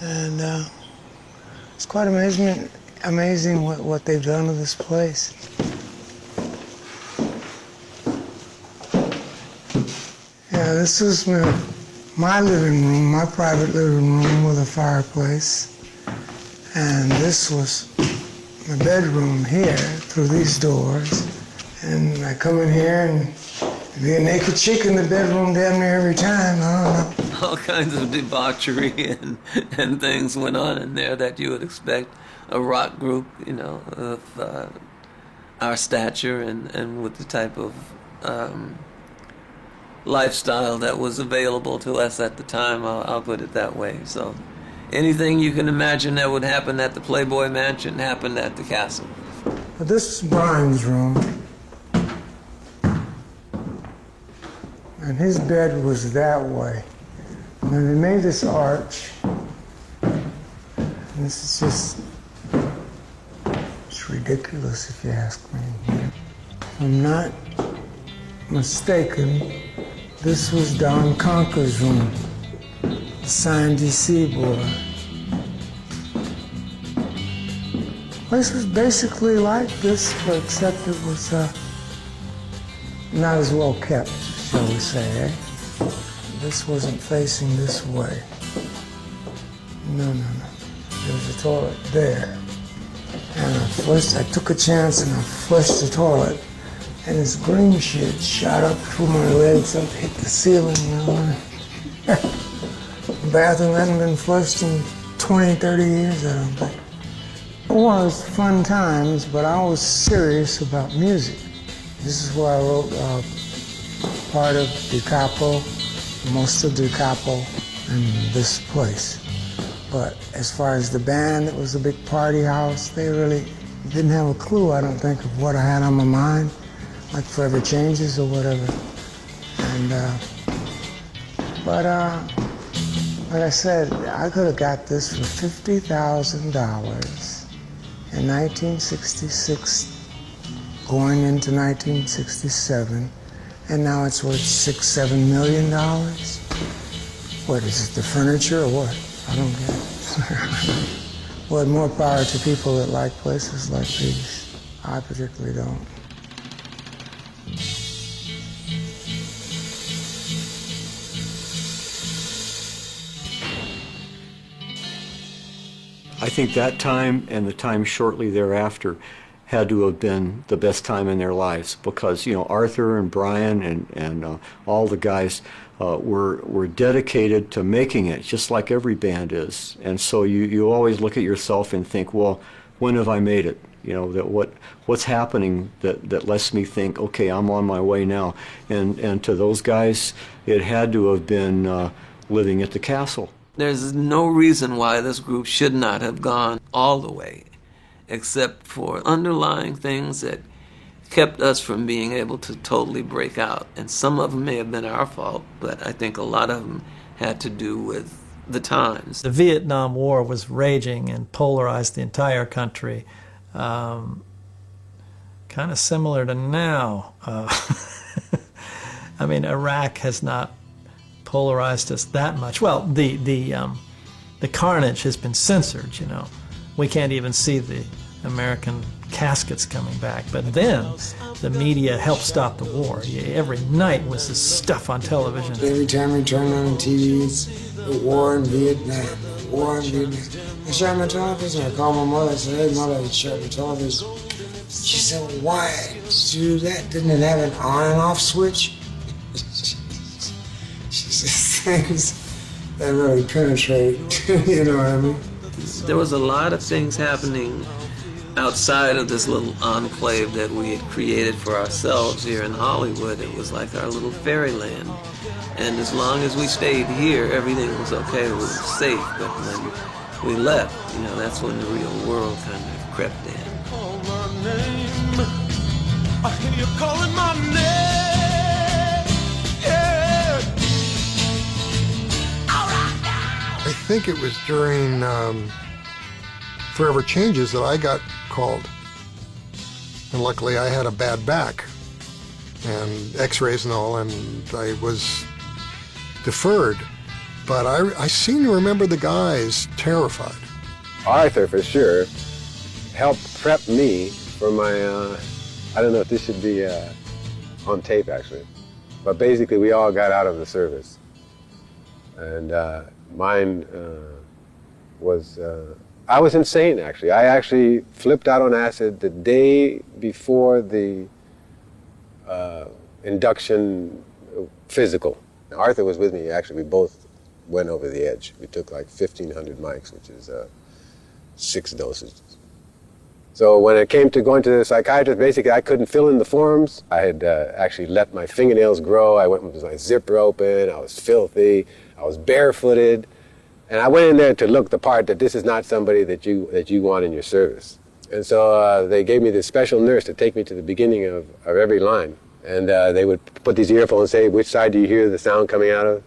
Speaker 1: And it's quite amazing what they've done to this place. Yeah, this was my living room, my private living room with a fireplace. And this was my bedroom here through these doors. And I come in here and be a naked chick in the bedroom damn near every time. I don't know.
Speaker 4: All kinds of debauchery and things went on in there that you would expect a rock group, you know, of our stature and with the type of lifestyle that was available to us at the time. I'll put it that way. So anything you can imagine that would happen at the Playboy Mansion happened at the castle.
Speaker 1: But this is Brian's room. And his bed was that way. And they made this arch. And this is just, it's ridiculous if you ask me. If I'm not mistaken,
Speaker 14: This was Don Conker's room, the Signed DC boy. Place was basically like this, but except it was not as well kept, shall we say, eh? This wasn't facing this way. No. There was a toilet there. And I took a chance and I flushed the toilet. And this green shit shot up through my legs up, hit the ceiling. The bathroom hadn't been flushed in 20, 30 years, I don't think. It was fun times, but I was serious about music. This is where I wrote part of Da Capo, most of Da Capo, and this place. But as far as the band, it was a big party house. They really didn't have a clue, I don't think, of what I had on my mind, like Forever Changes or whatever. And, like I said, I could have got this for $50,000 in 1966, going into 1967, and now it's worth $6-7 million. What is it, the furniture or what? I don't get it. Well, more power to people that like places like these. I particularly don't.
Speaker 11: I think that time and the time shortly thereafter had to have been the best time in their lives because, Arthur and Brian and all the guys were dedicated to making it, just like every band is. And so you always look at yourself and think, well, when have I made it? That what's happening that lets me think, okay, I'm on my way now. And to those guys, it had to have been living at the Castle.
Speaker 4: There's no reason why this group should not have gone all the way, except for underlying things that kept us from being able to totally break out. And some of them may have been our fault, but I think a lot of them had to do with the times.
Speaker 2: The Vietnam War was raging and polarized the entire country, kind of similar to now. I mean, Iraq has not polarized us that much. Well, the carnage has been censored, We can't even see the American caskets coming back. But then the media helped stop the war. Every night was this stuff on television.
Speaker 1: Every time we turned on the TVs, the war in Vietnam, the war in Vietnam. They shut my television. I called my mother and said, hey, Mother, they shut the television. She said, why did you do that? Didn't it have an on and off switch? She says things that really penetrate, you know what I mean?
Speaker 4: There was a lot of things happening outside of this little enclave that we had created for ourselves here in Hollywood. It was like our little fairyland. And as long as we stayed here, everything was okay, it was safe. But when we left, that's when the real world kind of crept in.
Speaker 6: Call my name. I hear you calling my name.
Speaker 9: I think it was during Forever Changes that I got called. And luckily I had a bad back and x-rays and all, and I was deferred. But I seem to remember the guys terrified.
Speaker 20: Arthur, for sure, helped prep me for my, I don't know if this should be on tape actually, but basically we all got out of the service. And mine was, I was insane actually. I actually flipped out on acid the day before the induction physical. Arthur was with me actually. We both went over the edge. We took like 1,500 mics, which is 6 doses. So when it came to going to the psychiatrist, basically I couldn't fill in the forms. I had actually let my fingernails grow. I went with my zipper open. I was filthy. I was barefooted. And I went in there to look the part that this is not somebody that you want in your service. And so they gave me this special nurse to take me to the beginning of every line. And they would put these earphones and say, which side do you hear the sound coming out of?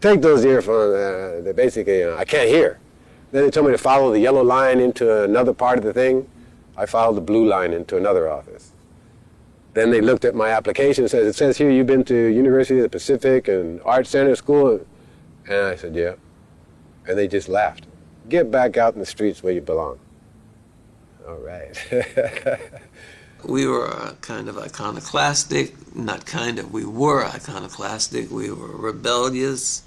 Speaker 20: Take those earphones, they basically, I can't hear. Then they told me to follow the yellow line into another part of the thing. I followed the blue line into another office. Then they looked at my application and said, it says here you've been to University of the Pacific and Art Center School. And I said, yeah. And they just laughed. Get back out in the streets where you belong. All right.
Speaker 4: We were kind of iconoclastic, not kind of, we were iconoclastic, we were rebellious,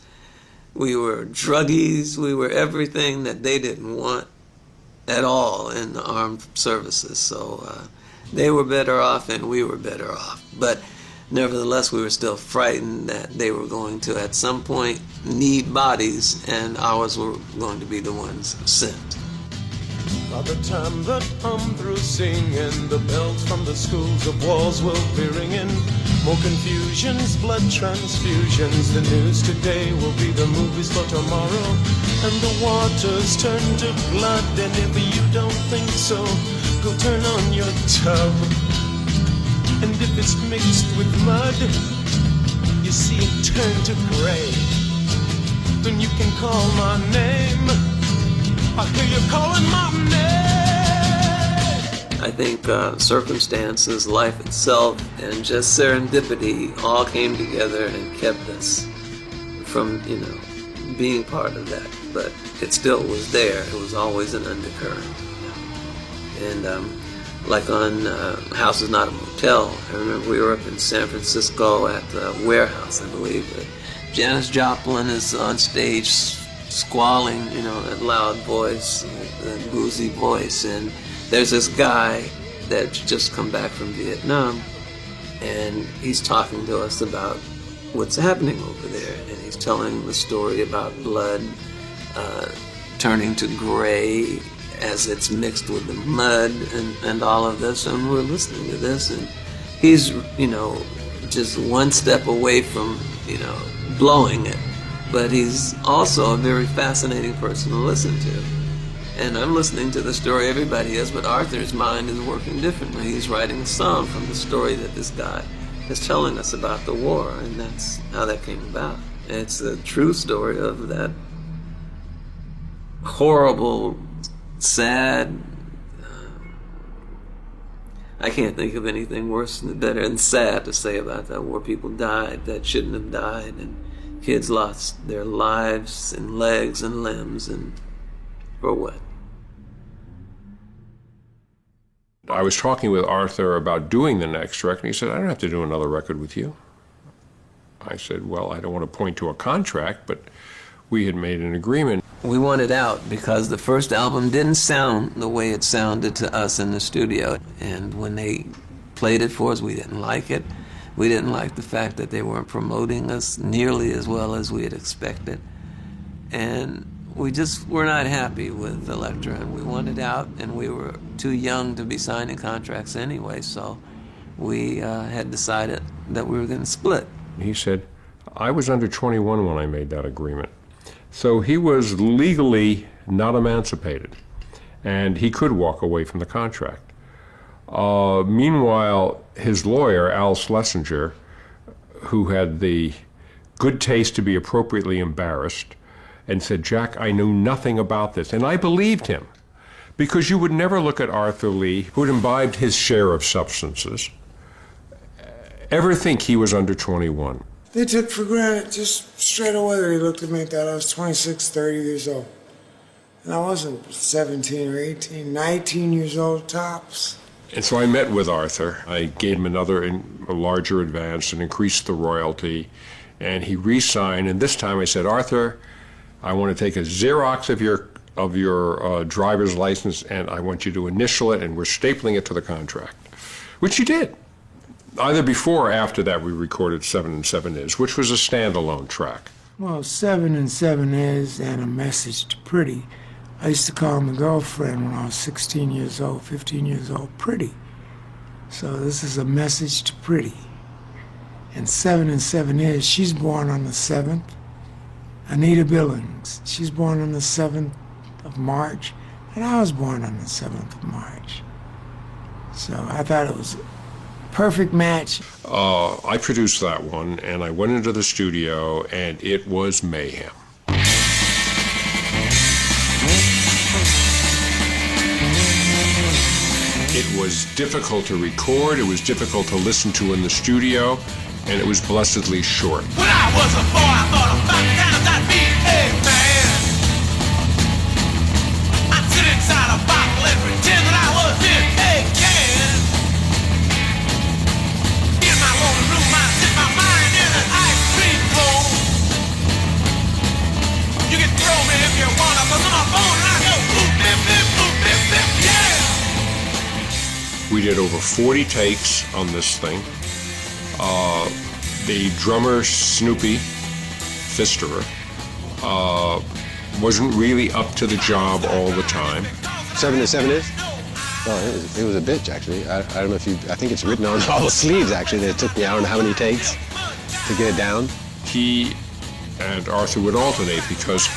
Speaker 4: we were druggies, we were everything that they didn't want at all in the armed services. So they were better off and we were better off. But nevertheless, we were still frightened that they were going to, at some point, need bodies and ours were going to be the ones sent.
Speaker 6: By the time that I'm through singing, the bells from the schools of walls will be ringing. More confusions, blood transfusions. The news today will be the movies for tomorrow. And the waters turn to blood. And if you don't think so, go turn on your tub. And if it's mixed with mud, you see it turn to gray. Then you can call my name. I hear you calling my name.
Speaker 4: I think circumstances, life itself, and just serendipity all came together and kept us from, being part of that. But it still was there. It was always an undercurrent. And like on House is Not a Motel, I remember we were up in San Francisco at the Warehouse, I believe. Janis Joplin is on stage squalling, that loud voice, that boozy voice, and there's this guy that's just come back from Vietnam, and he's talking to us about what's happening over there, and he's telling the story about blood turning to gray as it's mixed with the mud and all of this, and we're listening to this, and he's, just one step away from, blowing it. But he's also a very fascinating person to listen to. And I'm listening to the story everybody is, but Arthur's mind is working differently. He's writing a song from the story that this guy is telling us about the war, and that's how that came about. And it's a true story of that horrible, sad, I can't think of anything worse and better than sad to say about that war. People died that shouldn't have died, and kids lost their lives and legs and limbs, and for what?
Speaker 10: I was talking with Arthur about doing the next record, and he said, I don't have to do another record with you. I said, well, I don't want to point to a contract, but we had made an agreement.
Speaker 4: We wanted out because the first album didn't sound the way it sounded to us in the studio, and when they played it for us, we didn't like it. We didn't like the fact that they weren't promoting us nearly as well as we had expected. And we just were not happy with Elektra, and we wanted out, and we were too young to be signing contracts anyway, so we had decided that we were going to split.
Speaker 10: He said, I was under 21 when I made that agreement. So he was legally not emancipated, and he could walk away from the contract. Meanwhile, his lawyer, Al Schlesinger, who had the good taste to be appropriately embarrassed, and said, Jack, I knew nothing about this. And I believed him, because you would never look at Arthur Lee, who had imbibed his share of substances, ever think he was under 21.
Speaker 1: They took for granted, just straight away, they looked at me and thought I was 26, 30 years old. And I wasn't 17 or 18, 19 years old tops.
Speaker 10: And so I met with Arthur. I gave him a larger advance and increased the royalty, and he re-signed. And this time I said, Arthur, I want to take a Xerox of your driver's license, and I want you to initial it, and we're stapling it to the contract, which he did. Either before or after that, we recorded 7 and 7 Is, which was a standalone track.
Speaker 14: Well, 7 and 7 Is and A Message to Pretty. I used to call my girlfriend when I was 16 years old, 15 years old, Pretty. So this is A Message to Pretty. And 7 and 7 Is, she's born on the 7th. Anita Billings, she's born on the 7th of March, and I was born on the 7th of March. So I thought it was a perfect match.
Speaker 10: I produced that one, and I went into the studio, and it was mayhem. It was difficult to record, it was difficult to listen to in the studio, and it was blessedly short.
Speaker 6: When I was a boy, I thought about the times I'd be a man. I'd sit inside a bottle and pretend that I was in a can. In my lonely room, I'd sit my mind in an ice cream cone. You can throw me if you want to, 'cause I'm a bone and I go boop, bip, bip, boop, bip, bip, yeah.
Speaker 10: We did over 40 takes on this thing. The drummer, Snoopy Pfisterer, wasn't really up to the job all the time.
Speaker 20: 7 to 7 is? Oh, it was a bitch, actually. I don't know if you, I think it's written on all the sleeves, actually, that it took me I don't know how many takes to get it down.
Speaker 10: He and Arthur would alternate because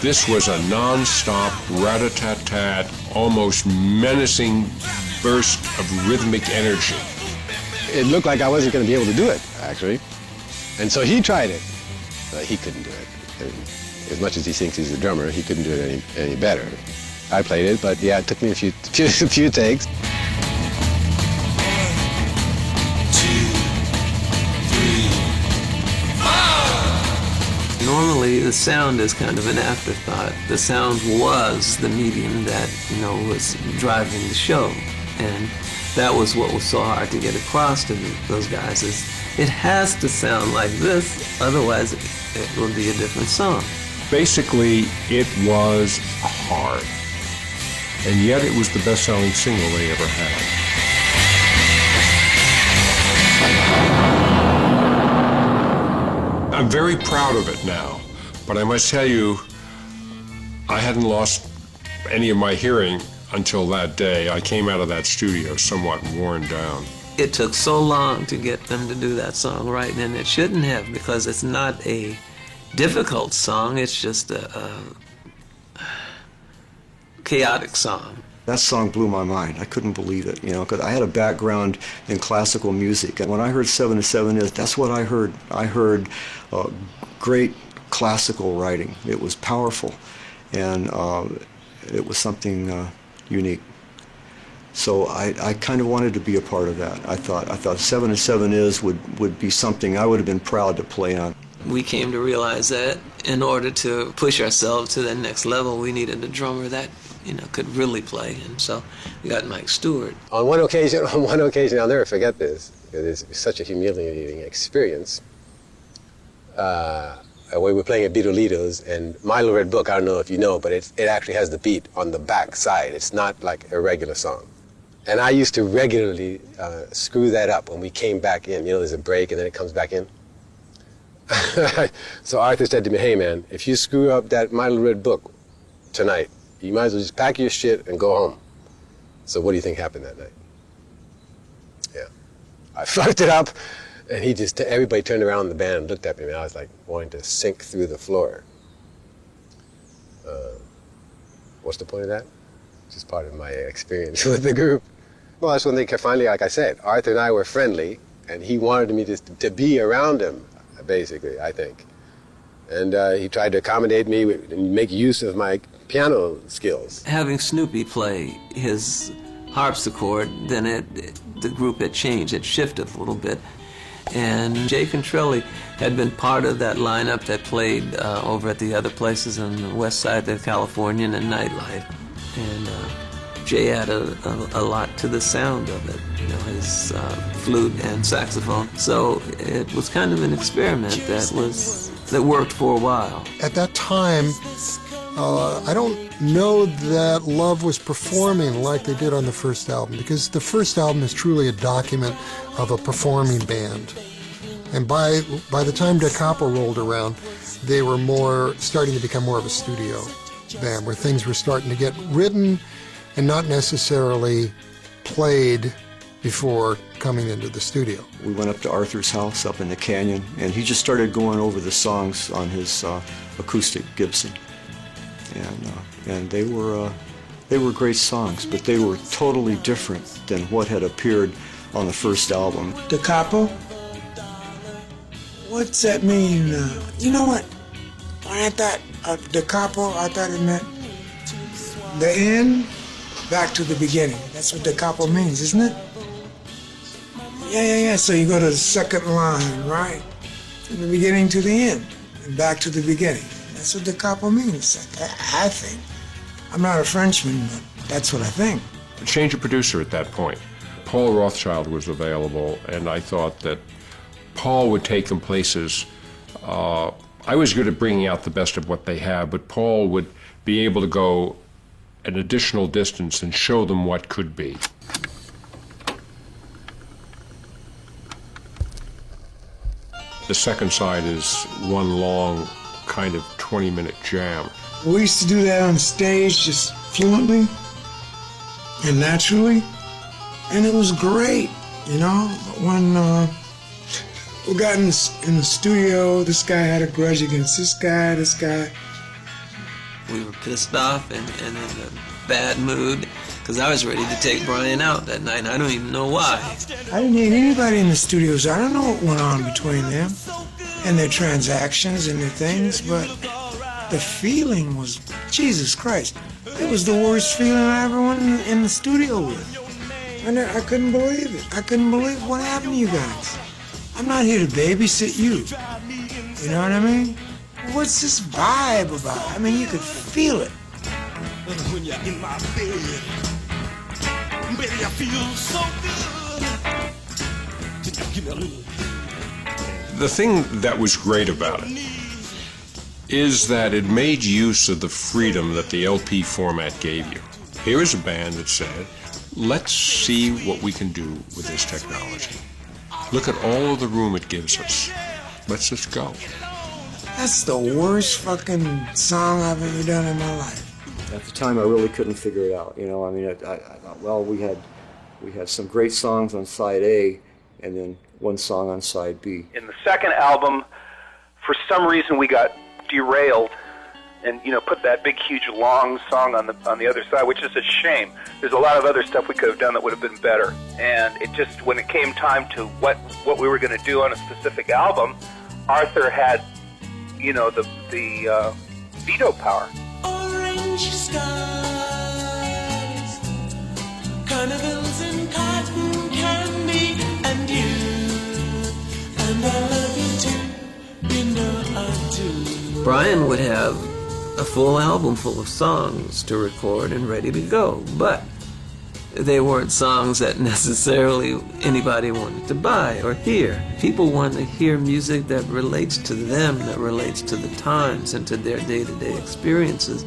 Speaker 10: this was a non-stop, rat-a-tat-tat, almost menacing burst of rhythmic energy.
Speaker 20: It looked like I wasn't going to be able to do it, actually. And so he tried it. He couldn't do it. As much as he thinks he's a drummer, he couldn't do it any better. I played it, but yeah, it took me a few takes.
Speaker 6: 1, 2, 3, 4.
Speaker 4: Normally, the sound is kind of an afterthought. The sound was the medium that, was driving the show. And that was what was so hard to get across to those guys is it has to sound like this, otherwise it will be a different song.
Speaker 10: Basically, it was hard. And yet it was the best-selling single they ever had. I'm very proud of it now, but I must tell you, I hadn't lost any of my hearing until that day. I came out of that studio somewhat worn down.
Speaker 4: It took so long to get them to do that song right, and it shouldn't have, because it's not a difficult song, it's just a chaotic song.
Speaker 11: That song blew my mind. I couldn't believe it, because I had a background in classical music, and when I heard 7 to 7 is, that's what I heard. I heard great classical writing. It was powerful, and it was something unique. So I kind of wanted to be a part of that. I thought 7 to 7 is would be something I would have been proud to play on.
Speaker 4: We came to realize that in order to push ourselves to that next level, we needed a drummer that could really play, and so we got Mike Stewart.
Speaker 20: On one occasion, I'll never forget this, because it's such a humiliating experience. We were playing at Beatolitos, and My Little Red Book, I don't know if you know, but it actually has the beat on the back side. It's not like a regular song. And I used to regularly screw that up when we came back in. There's a break and then it comes back in. So Arthur said to me, hey man, if you screw up that My Little Red Book tonight, you might as well just pack your shit and go home. So what do you think happened that night? Yeah. I fucked it up, and everybody turned around in the band and looked at me, and I was like wanting to sink through the floor. What's the point of that? Just part of my experience with the group. Well, that's when they finally, like I said, Arthur and I were friendly, and he wanted me to be around him, basically, I think. And he tried to accommodate me and make use of my piano skills.
Speaker 4: Having Snoopy play his harpsichord, then the group had changed, it shifted a little bit. And Jay Contrelli had been part of that lineup that played over at the other places on the west side of California and nightlife. And Jay added a lot to the sound of it, his flute and saxophone. So it was kind of an experiment that worked for a while.
Speaker 9: At that time, I don't know that Love was performing like they did on the first album, because the first album is truly a document of a performing band. And by the time Da Capo rolled around, they were starting to become more of a studio band, where things were starting to get written and not necessarily played before coming into the studio.
Speaker 11: We went up to Arthur's house up in the canyon, and he just started going over the songs on his acoustic Gibson. And they were great songs, but they were totally different than what had appeared on the first album.
Speaker 1: Da Capo? What's that mean? You know what? When I thought Da Capo, I thought it meant the end. back to the beginning. That's what da capo means, isn't it? Yeah. So you go to the second line, right? From the beginning to the end, and back to the beginning. That's what da capo means, I think. I'm not a Frenchman, but that's what I think.
Speaker 10: Change of producer at that point. Paul Rothchild was available, and I thought that Paul would take them places. I was good at bringing out the best of what they have, but Paul would be able to go an additional distance and show them what could be. The second side is one long kind of 20-minute jam.
Speaker 1: We used to do that on stage just fluently and naturally, and it was great, you know. When we got in the studio, this guy had a grudge against this guy.
Speaker 4: We were pissed off and in a bad mood because I was ready to take Brian out that night, and I don't even know why.
Speaker 1: I didn't need anybody in the studios. I don't know what went on between them and their transactions and their things, but the feeling was, Jesus Christ, it was the worst feeling I ever went in the studio with. And I couldn't believe it. I couldn't believe what happened to you guys. I'm not here to babysit you. You know what I mean? What's this vibe about? I mean, you could feel it.
Speaker 6: When you're in my bed, baby, I feel so good. Give me a little.
Speaker 10: The thing that was great about it is that it made use of the freedom that the LP format gave you. Here is a band that said, let's see what we can do with this technology. Look at all of the room it gives us. Let's just go.
Speaker 1: That's the worst fucking song I've ever done in my life.
Speaker 11: At the time, I really couldn't figure it out. You know, I mean, I thought, well, we had some great songs on side A, and then one song on side B.
Speaker 7: In the second album, for some reason, we got derailed, and put that big, huge, long song on the other side, which is a shame. There's a lot of other stuff we could have done that would have been better. And it just, when it came time to what we were going to do on a specific album, Arthur had, the veto power.
Speaker 6: Orange skies, carnivals and cotton candy, and you, and I love you too, I do.
Speaker 4: Brian would have a full album full of songs to record and ready to go, but they weren't songs that necessarily anybody wanted to buy or hear. People want to hear music that relates to them, that relates to the times and to their day-to-day experiences,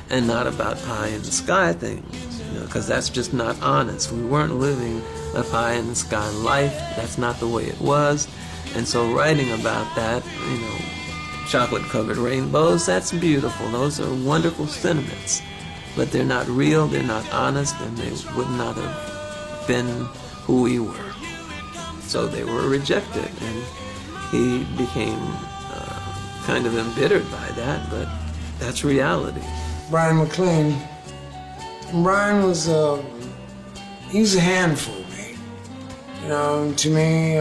Speaker 4: and not about pie-in-the-sky things, because that's just not honest. We weren't living a pie-in-the-sky life. That's not the way it was. And so writing about that, chocolate-covered rainbows, that's beautiful. Those are wonderful sentiments. But they're not real, they're not honest, and they would not have been who we were. So they were rejected, and he became kind of embittered by that, but that's reality.
Speaker 1: Brian McLean. Brian was he was a handful, man. To me,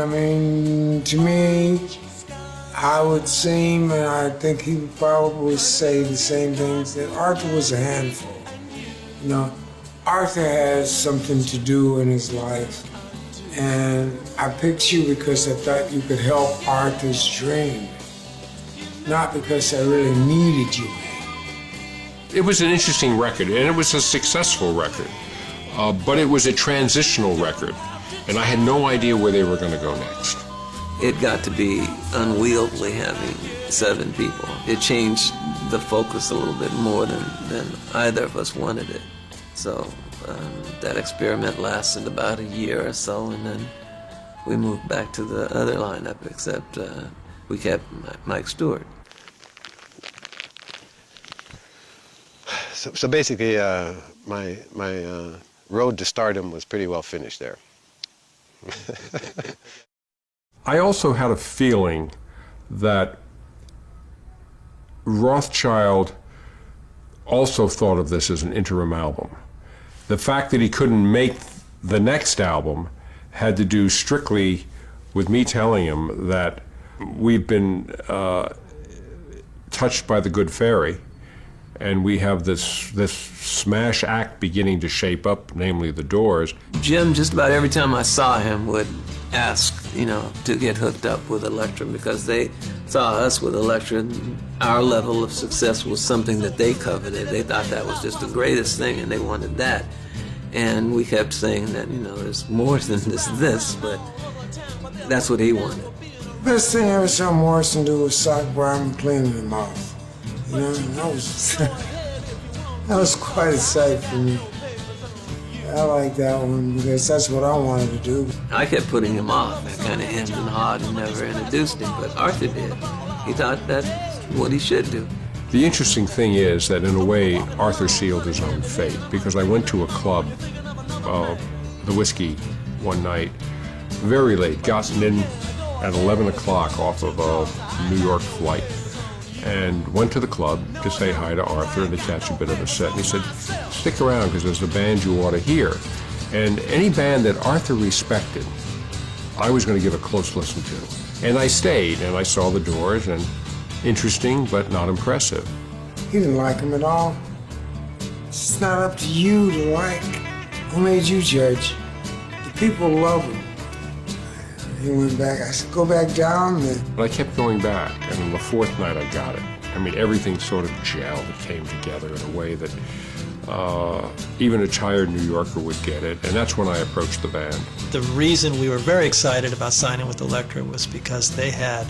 Speaker 1: I would seem, and I think he would probably say the same things, that Arthur was a handful. Arthur has something to do in his life, and I picked you because I thought you could help Arthur's dream, not because I really needed you, man.
Speaker 10: It was an interesting record, and it was a successful record, but it was a transitional record, and I had no idea where they were going to go next.
Speaker 4: It got to be unwieldy having 7 people. It changed the focus a little bit more than either of us wanted it. So that experiment lasted about a year or so, and then we moved back to the other lineup, except we kept Mike Stewart.
Speaker 20: So basically, my road to stardom was pretty well finished there.
Speaker 10: I also had a feeling that Rothchild also thought of this as an interim album. The fact that he couldn't make the next album had to do strictly with me telling him that we've been touched by the good fairy, And we have this smash act beginning to shape up, namely the Doors.
Speaker 4: Jim, just about every time I saw him, would ask, to get hooked up with Elektra, because they saw us with Elektra, and our level of success was something that they coveted. They thought that was just the greatest thing, and they wanted that. And we kept saying that, there's more than this, but that's what he wanted.
Speaker 1: Best thing I ever saw Morrison do was sock Brian McLean in the mouth. That was quite a sight for me. I like that one because that's what I wanted to do.
Speaker 4: I kept putting him off. I kind of hemmed and hawed and never introduced him, but Arthur did. He thought that's what he should do.
Speaker 10: The interesting thing is that in a way, Arthur sealed his own fate, because I went to a club, the Whiskey, one night, very late, gotten in at 11 o'clock off of a New York flight, and went to the club to say hi to Arthur and to catch a bit of a set. And he said, stick around because there's a band you ought to hear. And any band that Arthur respected, I was going to give a close listen to. And I stayed, and I saw the Doors, and interesting but not impressive.
Speaker 1: He didn't like him at all. It's not up to you to like. Who made you judge? The people love him. He went back. I said, go back down.
Speaker 10: But I kept going back, and on the fourth night I got it. I mean, everything sort of gelled. It came together in a way that even a tired New Yorker would get it, and that's when I approached the band.
Speaker 2: The reason we were very excited about signing with Elektra was because they had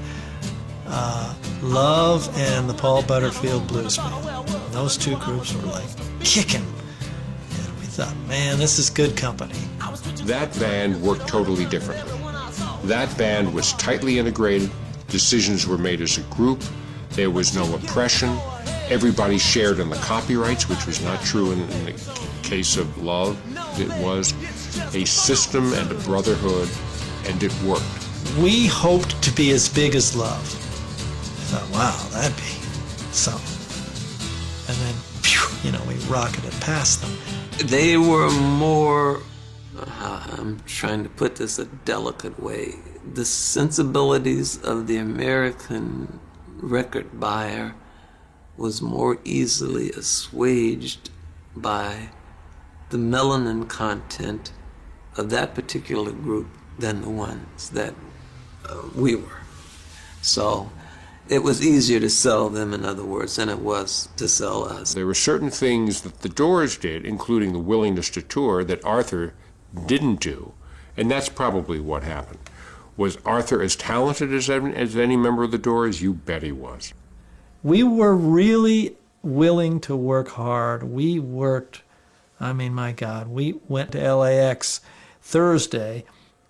Speaker 2: Love and the Paul Butterfield Blues Band. And those two groups were like kicking. And we thought, man, this is good company.
Speaker 10: That band worked totally differently. That band was tightly integrated. Decisions were made as a group. There was no oppression. Everybody shared in the copyrights, which was not true in the case of Love. It was a system and a brotherhood, and it worked.
Speaker 2: We hoped to be as big as Love. I thought, wow, that'd be something. And then, phew, we rocketed past them.
Speaker 4: They were more, I'm trying to put this a delicate way, the sensibilities of the American record buyer was more easily assuaged by the melanin content of that particular group than the ones that we were. So it was easier to sell them, in other words, than it was to sell us.
Speaker 10: There were certain things that the Doors did, including the willingness to tour, that Arthur didn't do, and that's probably what happened. Was Arthur as talented as any member of the Doors? You bet he was.
Speaker 2: We were really willing to work hard. We worked, my God, we went to LAX Thursday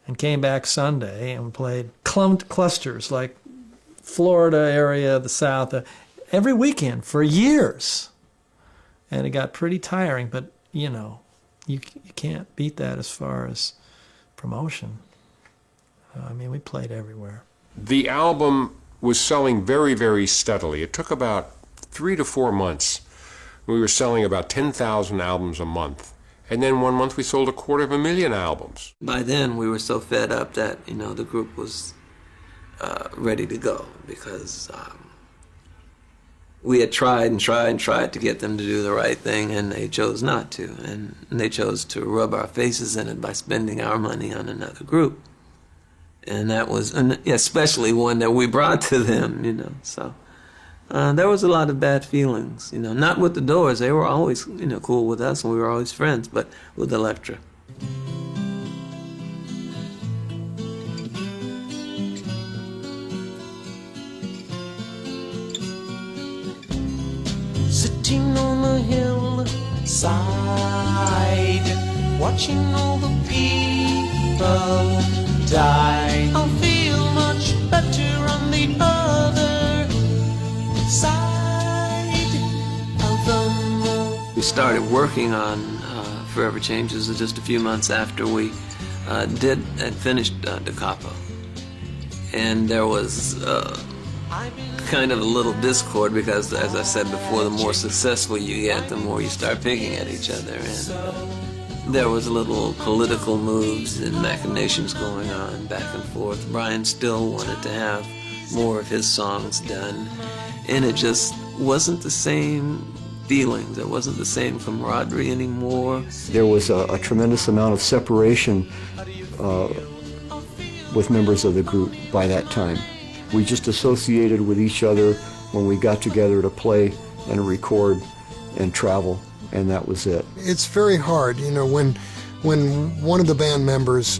Speaker 2: and came back Sunday and played clumped clusters like Florida area, the South, every weekend for years. And it got pretty tiring, but, you can't beat that as far as promotion. We played everywhere.
Speaker 10: The album was selling very, very steadily. It took about 3 to 4 months. We were selling about 10,000 albums a month. And then one month we sold 250,000 albums.
Speaker 4: By then we were so fed up that, the group was ready to go, because we had tried to get them to do the right thing, and they chose not to. And they chose to rub our faces in it by spending our money on another group. And that was, especially one that we brought to them, So there was a lot of bad feelings, Not with the Doors. They were always, cool with us, and we were always friends, but with Elektra.
Speaker 6: Sitting on a hillside, watching all the people die. I'll feel much better on the other side of the moon.
Speaker 4: We started working on Forever Changes just a few months after we finished Da Capo. And there was kind of a little discord because, as I said before, the more successful you get, the more you start picking at each other. And there was little political moves and machinations going on back and forth. Brian still wanted to have more of his songs done, and it just wasn't the same feelings. There wasn't the same camaraderie anymore.
Speaker 11: There was a tremendous amount of separation with members of the group by that time. We just associated with each other when we got together to play and record and travel, and that was it.
Speaker 9: It's very hard, you know, when one of the band members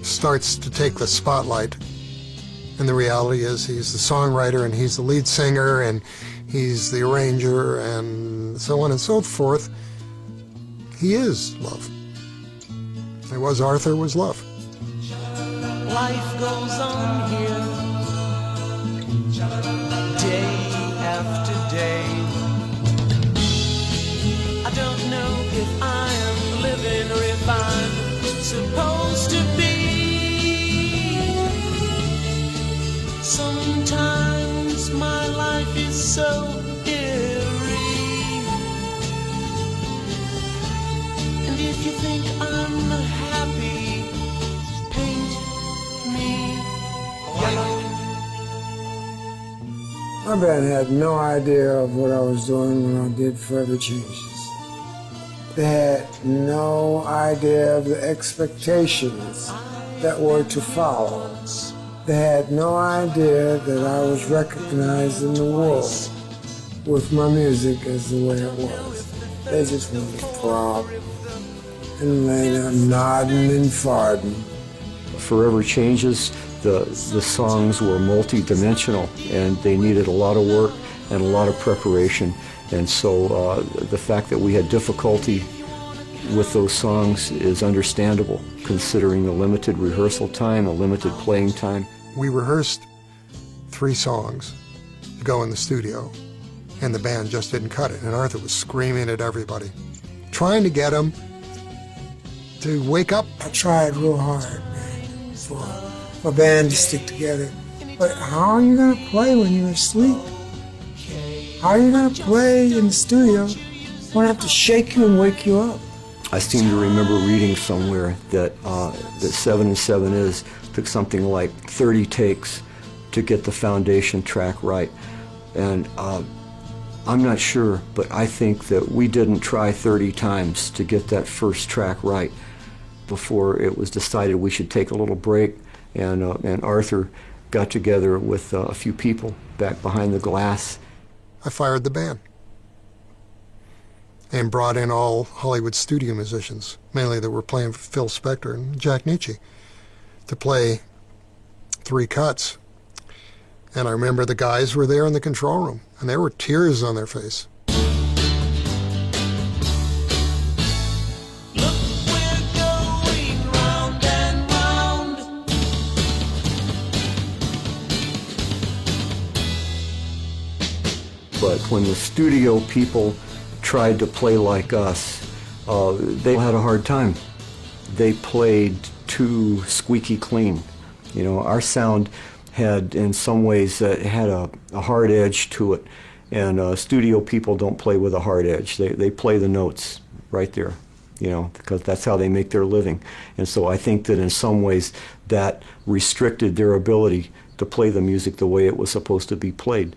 Speaker 9: starts to take the spotlight, and the reality is he's the songwriter and he's the lead singer and he's the arranger and so on and so forth. He is love. It was Arthur was love.
Speaker 6: Life goes on here, day after day. I don't know if I am living or if I'm supposed to be. Sometimes my life is so eerie, and if you think I'm happy, paint me yellow.
Speaker 14: My band had no idea of what I was doing when I did Forever Changes. They had no idea of the expectations that were to follow. They had no idea that I was recognized in the world with my music as the way it was. They just wanted to prop and lay there nodding and farting.
Speaker 11: Forever Changes, the songs were multi-dimensional, and they needed a lot of work and a lot of preparation. And so the fact that we had difficulty with those songs is understandable, considering the limited rehearsal time, the limited playing time.
Speaker 9: We rehearsed 3 songs to go in the studio, and the band just didn't cut it. And Arthur was screaming at everybody, trying to get them to wake up.
Speaker 14: I tried real hard, man, for a band to stick together. But how are you going to play when you're asleep? How are you going to play in the studio when I have to shake you and wake you up?
Speaker 11: I seem to remember reading somewhere that 7 and 7 Is took something like 30 takes to get the foundation track right. And I'm not sure, but I think that we didn't try 30 times to get that first track right before it was decided we should take a little break. And Arthur got together with a few people back behind the glass.
Speaker 9: I fired the band and brought in all Hollywood studio musicians, mainly that were playing for Phil Spector and Jack Nietzsche, to play 3 cuts. And I remember the guys were there in the control room, and there were tears on their face.
Speaker 11: But when the studio people tried to play like us, they had a hard time. They played too squeaky clean. You know, our sound had, in some ways, had a hard edge to it, and studio people don't play with a hard edge. They play the notes right there, you know, because that's how they make their living. And so I think that in some ways that restricted their ability to play the music the way it was supposed to be played.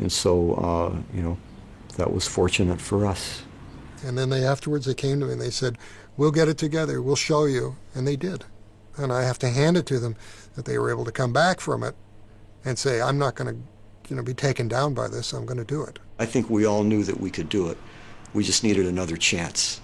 Speaker 11: And so, you know, that was fortunate for us.
Speaker 9: And then afterwards they came to me and they said, "We'll get it together, we'll show you." And they did. And I have to hand it to them that they were able to come back from it and say, "I'm not going to, be taken down by this, I'm going to do it."
Speaker 11: I think we all knew that we could do it. We just needed another chance.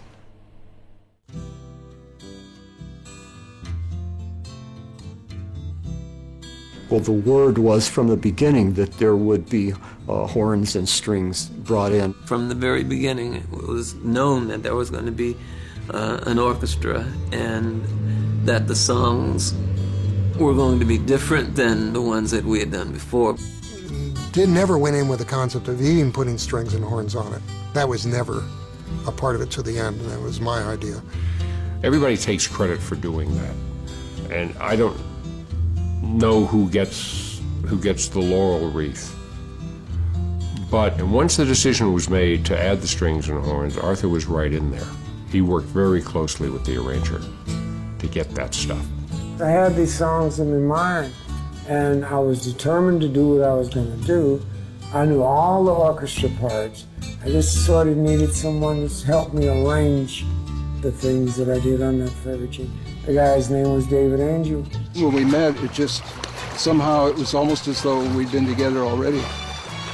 Speaker 11: Well, the word was from the beginning that there would be horns and strings brought in.
Speaker 4: From the very beginning, it was known that there was going to be an orchestra and that the songs were going to be different than the ones that we had done before.
Speaker 9: Never went in with the concept of even putting strings and horns on it. That was never a part of it to the end, and that was my idea.
Speaker 10: Everybody takes credit for doing that, and I don't know who gets the laurel wreath. But once the decision was made to add the strings and horns, Arthur was right in there. He worked very closely with the arranger to get that stuff.
Speaker 14: I had these songs in my mind, and I was determined to do what I was going to do. I knew all the orchestra parts,
Speaker 1: I just sort of needed someone to help me arrange the things that I did on that Forever Change. The guy's name was David Angel.
Speaker 5: When we met, it just, somehow it was almost as though we'd been together already.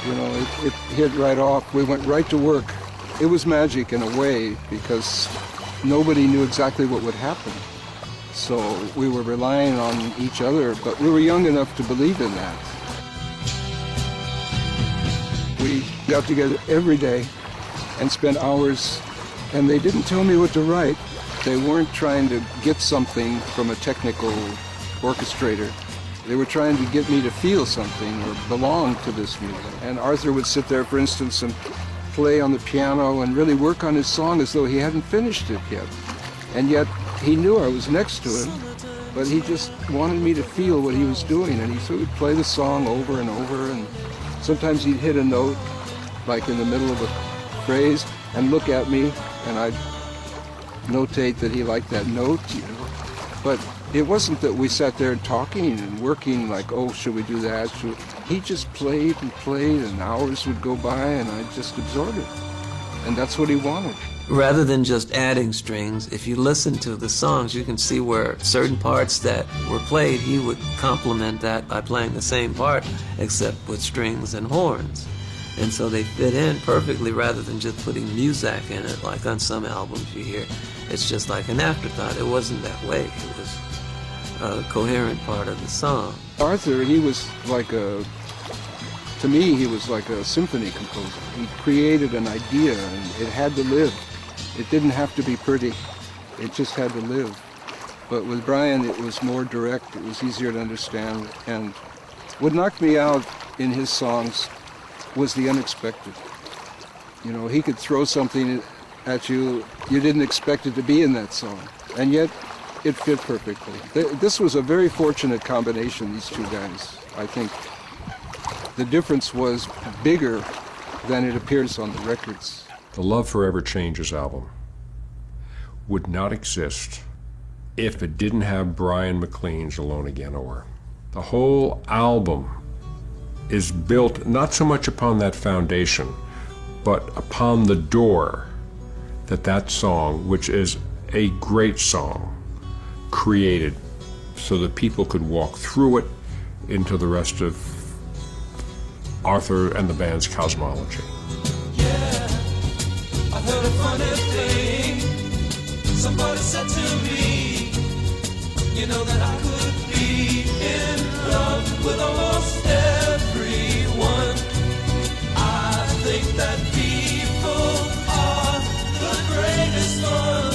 Speaker 5: You know, it hit right off. We went right to work. It was magic in a way because nobody knew exactly what would happen. So we were relying on each other, but we were young enough to believe in that. We got together every day and spent hours, and they didn't tell me what to write. They weren't trying to get something from a technical orchestrator. They were trying to get me to feel something or belong to this music. And Arthur would sit there, for instance, and play on the piano and really work on his song as though he hadn't finished it yet. And yet he knew I was next to him, but he just wanted me to feel what he was doing. And he would play the song over and over, and sometimes he'd hit a note, like in the middle of a phrase, and look at me, and I'd notate that he liked that note, you know. But it wasn't that we sat there talking and working like, oh, should we do that? He just played and played, and hours would go by, and I'd just absorb it. And that's what he wanted.
Speaker 4: Rather than just adding strings, if you listen to the songs, you can see where certain parts that were played, he would complement that by playing the same part, except with strings and horns. And so they fit in perfectly rather than just putting Muzak in it, like on some albums you hear. It's just like an afterthought. It wasn't that way. It was a coherent part of the song.
Speaker 5: Arthur, he was like to me, he was like a symphony composer. He created an idea, and it had to live. It didn't have to be pretty. It just had to live. But with Brian, it was more direct. It was easier to understand. And what knocked me out in his songs was the unexpected. You know, he could throw something at you, you didn't expect it to be in that song. And yet, it fit perfectly. This was a very fortunate combination, these two guys, I think. The difference was bigger than it appears on the records.
Speaker 10: The Love Forever Changes album would not exist if it didn't have Brian McLean's Alone Again Or. The whole album is built not so much upon that foundation, but upon the door that song, which is a great song, created so that people could walk through it into the rest of Arthur and the band's cosmology.
Speaker 6: Yeah, I heard a funny thing. Somebody said to me, you know that I could be in love with almost everyone. I think that people are the greatest one.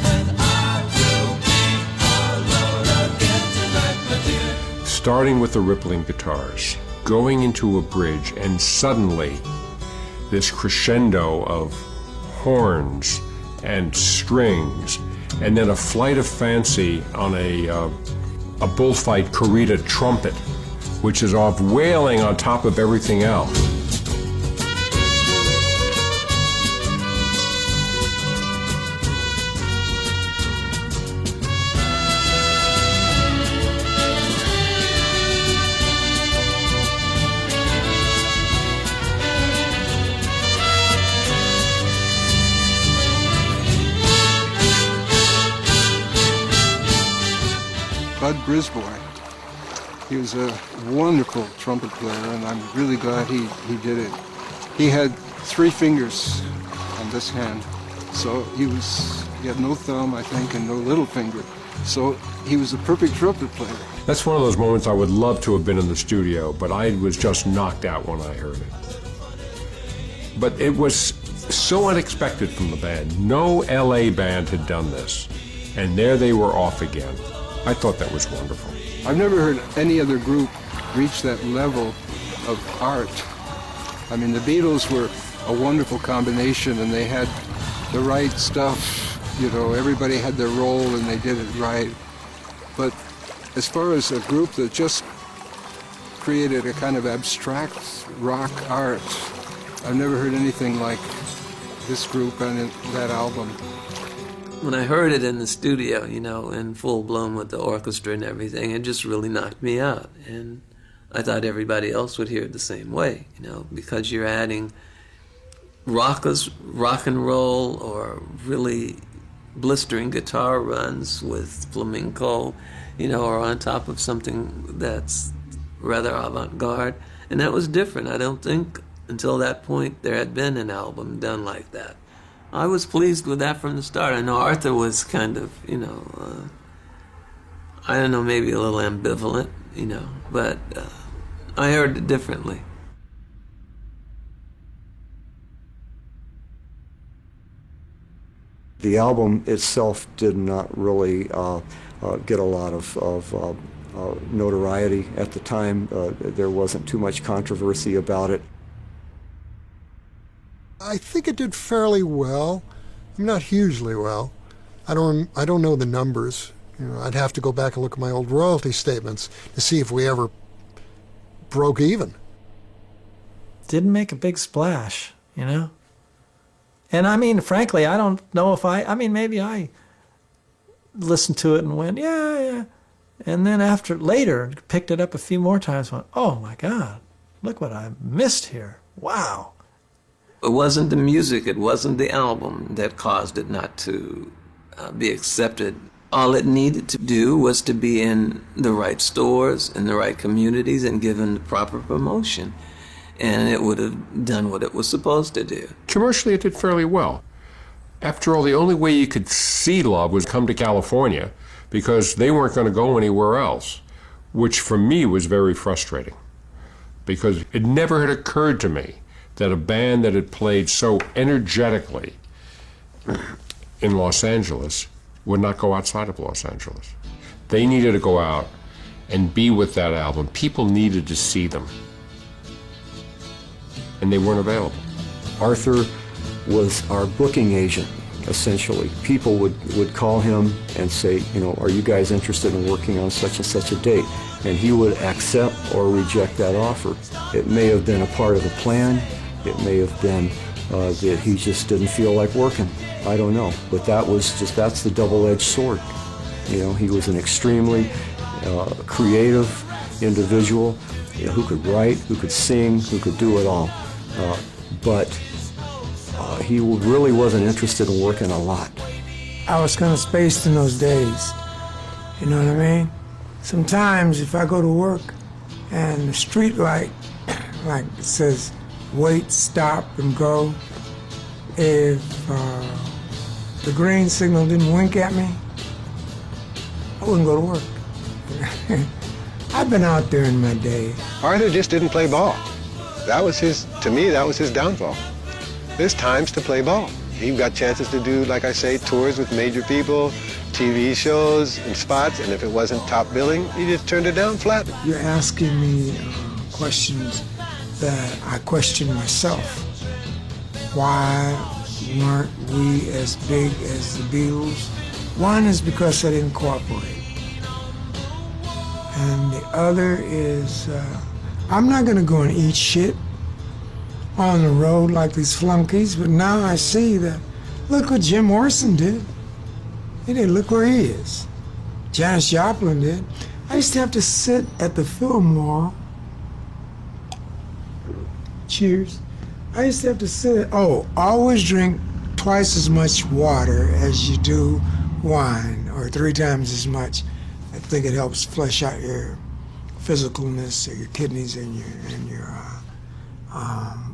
Speaker 6: And I will be alone again tonight, my dear.
Speaker 10: Starting with the rippling guitars, going into a bridge, and suddenly this crescendo of horns and strings, and then a flight of fancy on a bullfight corrida trumpet, which is off wailing on top of everything else.
Speaker 5: Bud Brisbois. He was a wonderful trumpet player, and I'm really glad he did it. He had 3 fingers on this hand, so he had no thumb, I think, and no little finger. So he was a perfect trumpet player.
Speaker 10: That's one of those moments I would love to have been in the studio, but I was just knocked out when I heard it. But it was so unexpected from the band. No LA band had done this, and there they were off again. I thought that was wonderful.
Speaker 5: I've never heard any other group reach that level of art. I mean, the Beatles were a wonderful combination, and they had the right stuff. You know, everybody had their role, and they did it right. But as far as a group that just created a kind of abstract rock art, I've never heard anything like this group and that album.
Speaker 4: When I heard it in the studio, you know, in full blown with the orchestra and everything, it just really knocked me out. And I thought everybody else would hear it the same way, you know, because you're adding rock and roll or really blistering guitar runs with flamenco, or on top of something that's rather avant-garde. And that was different. I don't think until that point there had been an album done like that. I was pleased with that from the start. I know Arthur was kind of, I don't know, maybe a little ambivalent, but I heard it differently.
Speaker 11: The album itself did not really get a lot of notoriety at the time. There wasn't too much controversy about it.
Speaker 9: I think it did fairly well. Not hugely well. I don't know the numbers. I'd have to go back and look at my old royalty statements to see if we ever broke even.
Speaker 2: Didn't make a big splash, And I mean, frankly, I don't know if maybe I listened to it and went, yeah. And then later, picked it up a few more times and went, oh my God, look what I missed here. Wow.
Speaker 4: It wasn't the music, it wasn't the album that caused it not to be accepted. All it needed to do was to be in the right stores, in the right communities, and given the proper promotion. And it would have done what it was supposed to do.
Speaker 10: Commercially, it did fairly well. After all, the only way you could see Love was come to California because they weren't going to go anywhere else, which for me was very frustrating because it never had occurred to me that a band that had played so energetically in Los Angeles would not go outside of Los Angeles. They needed to go out and be with that album. People needed to see them. And they weren't available.
Speaker 11: Arthur was our booking agent, essentially. People would call him and say, are you guys interested in working on such and such a date? And he would accept or reject that offer. It may have been a part of the plan. It may have been that he just didn't feel like working. I don't know. But that's the double-edged sword. He was an extremely creative individual who could write, who could sing, who could do it all. But he really wasn't interested in working a lot.
Speaker 14: I was kind of spaced in those days. You know what I mean? Sometimes if I go to work and the street light, like it says, wait, stop, and go, if the green signal didn't wink at me, I wouldn't go to work. I've been out there in my day.
Speaker 20: Arthur just didn't play ball. To me, that was his downfall. There's times to play ball. He got chances to do, like I say, tours with major people, TV shows and spots, and if it wasn't top billing, he just turned it down flat.
Speaker 14: You're asking me questions that I question myself. Why weren't we as big as the Beatles? One is because I didn't cooperate. And the other is, I'm not going to go and eat shit on the road like these flunkies, but now I see that, look what Jim Morrison did. He did, look where he is. Janis Joplin did. I used to have to sit at the Fillmore. Cheers. I used to have to sit, always drink twice as much water as you do wine, or 3 times as much. I think it helps flesh out your physicalness, or your kidneys and your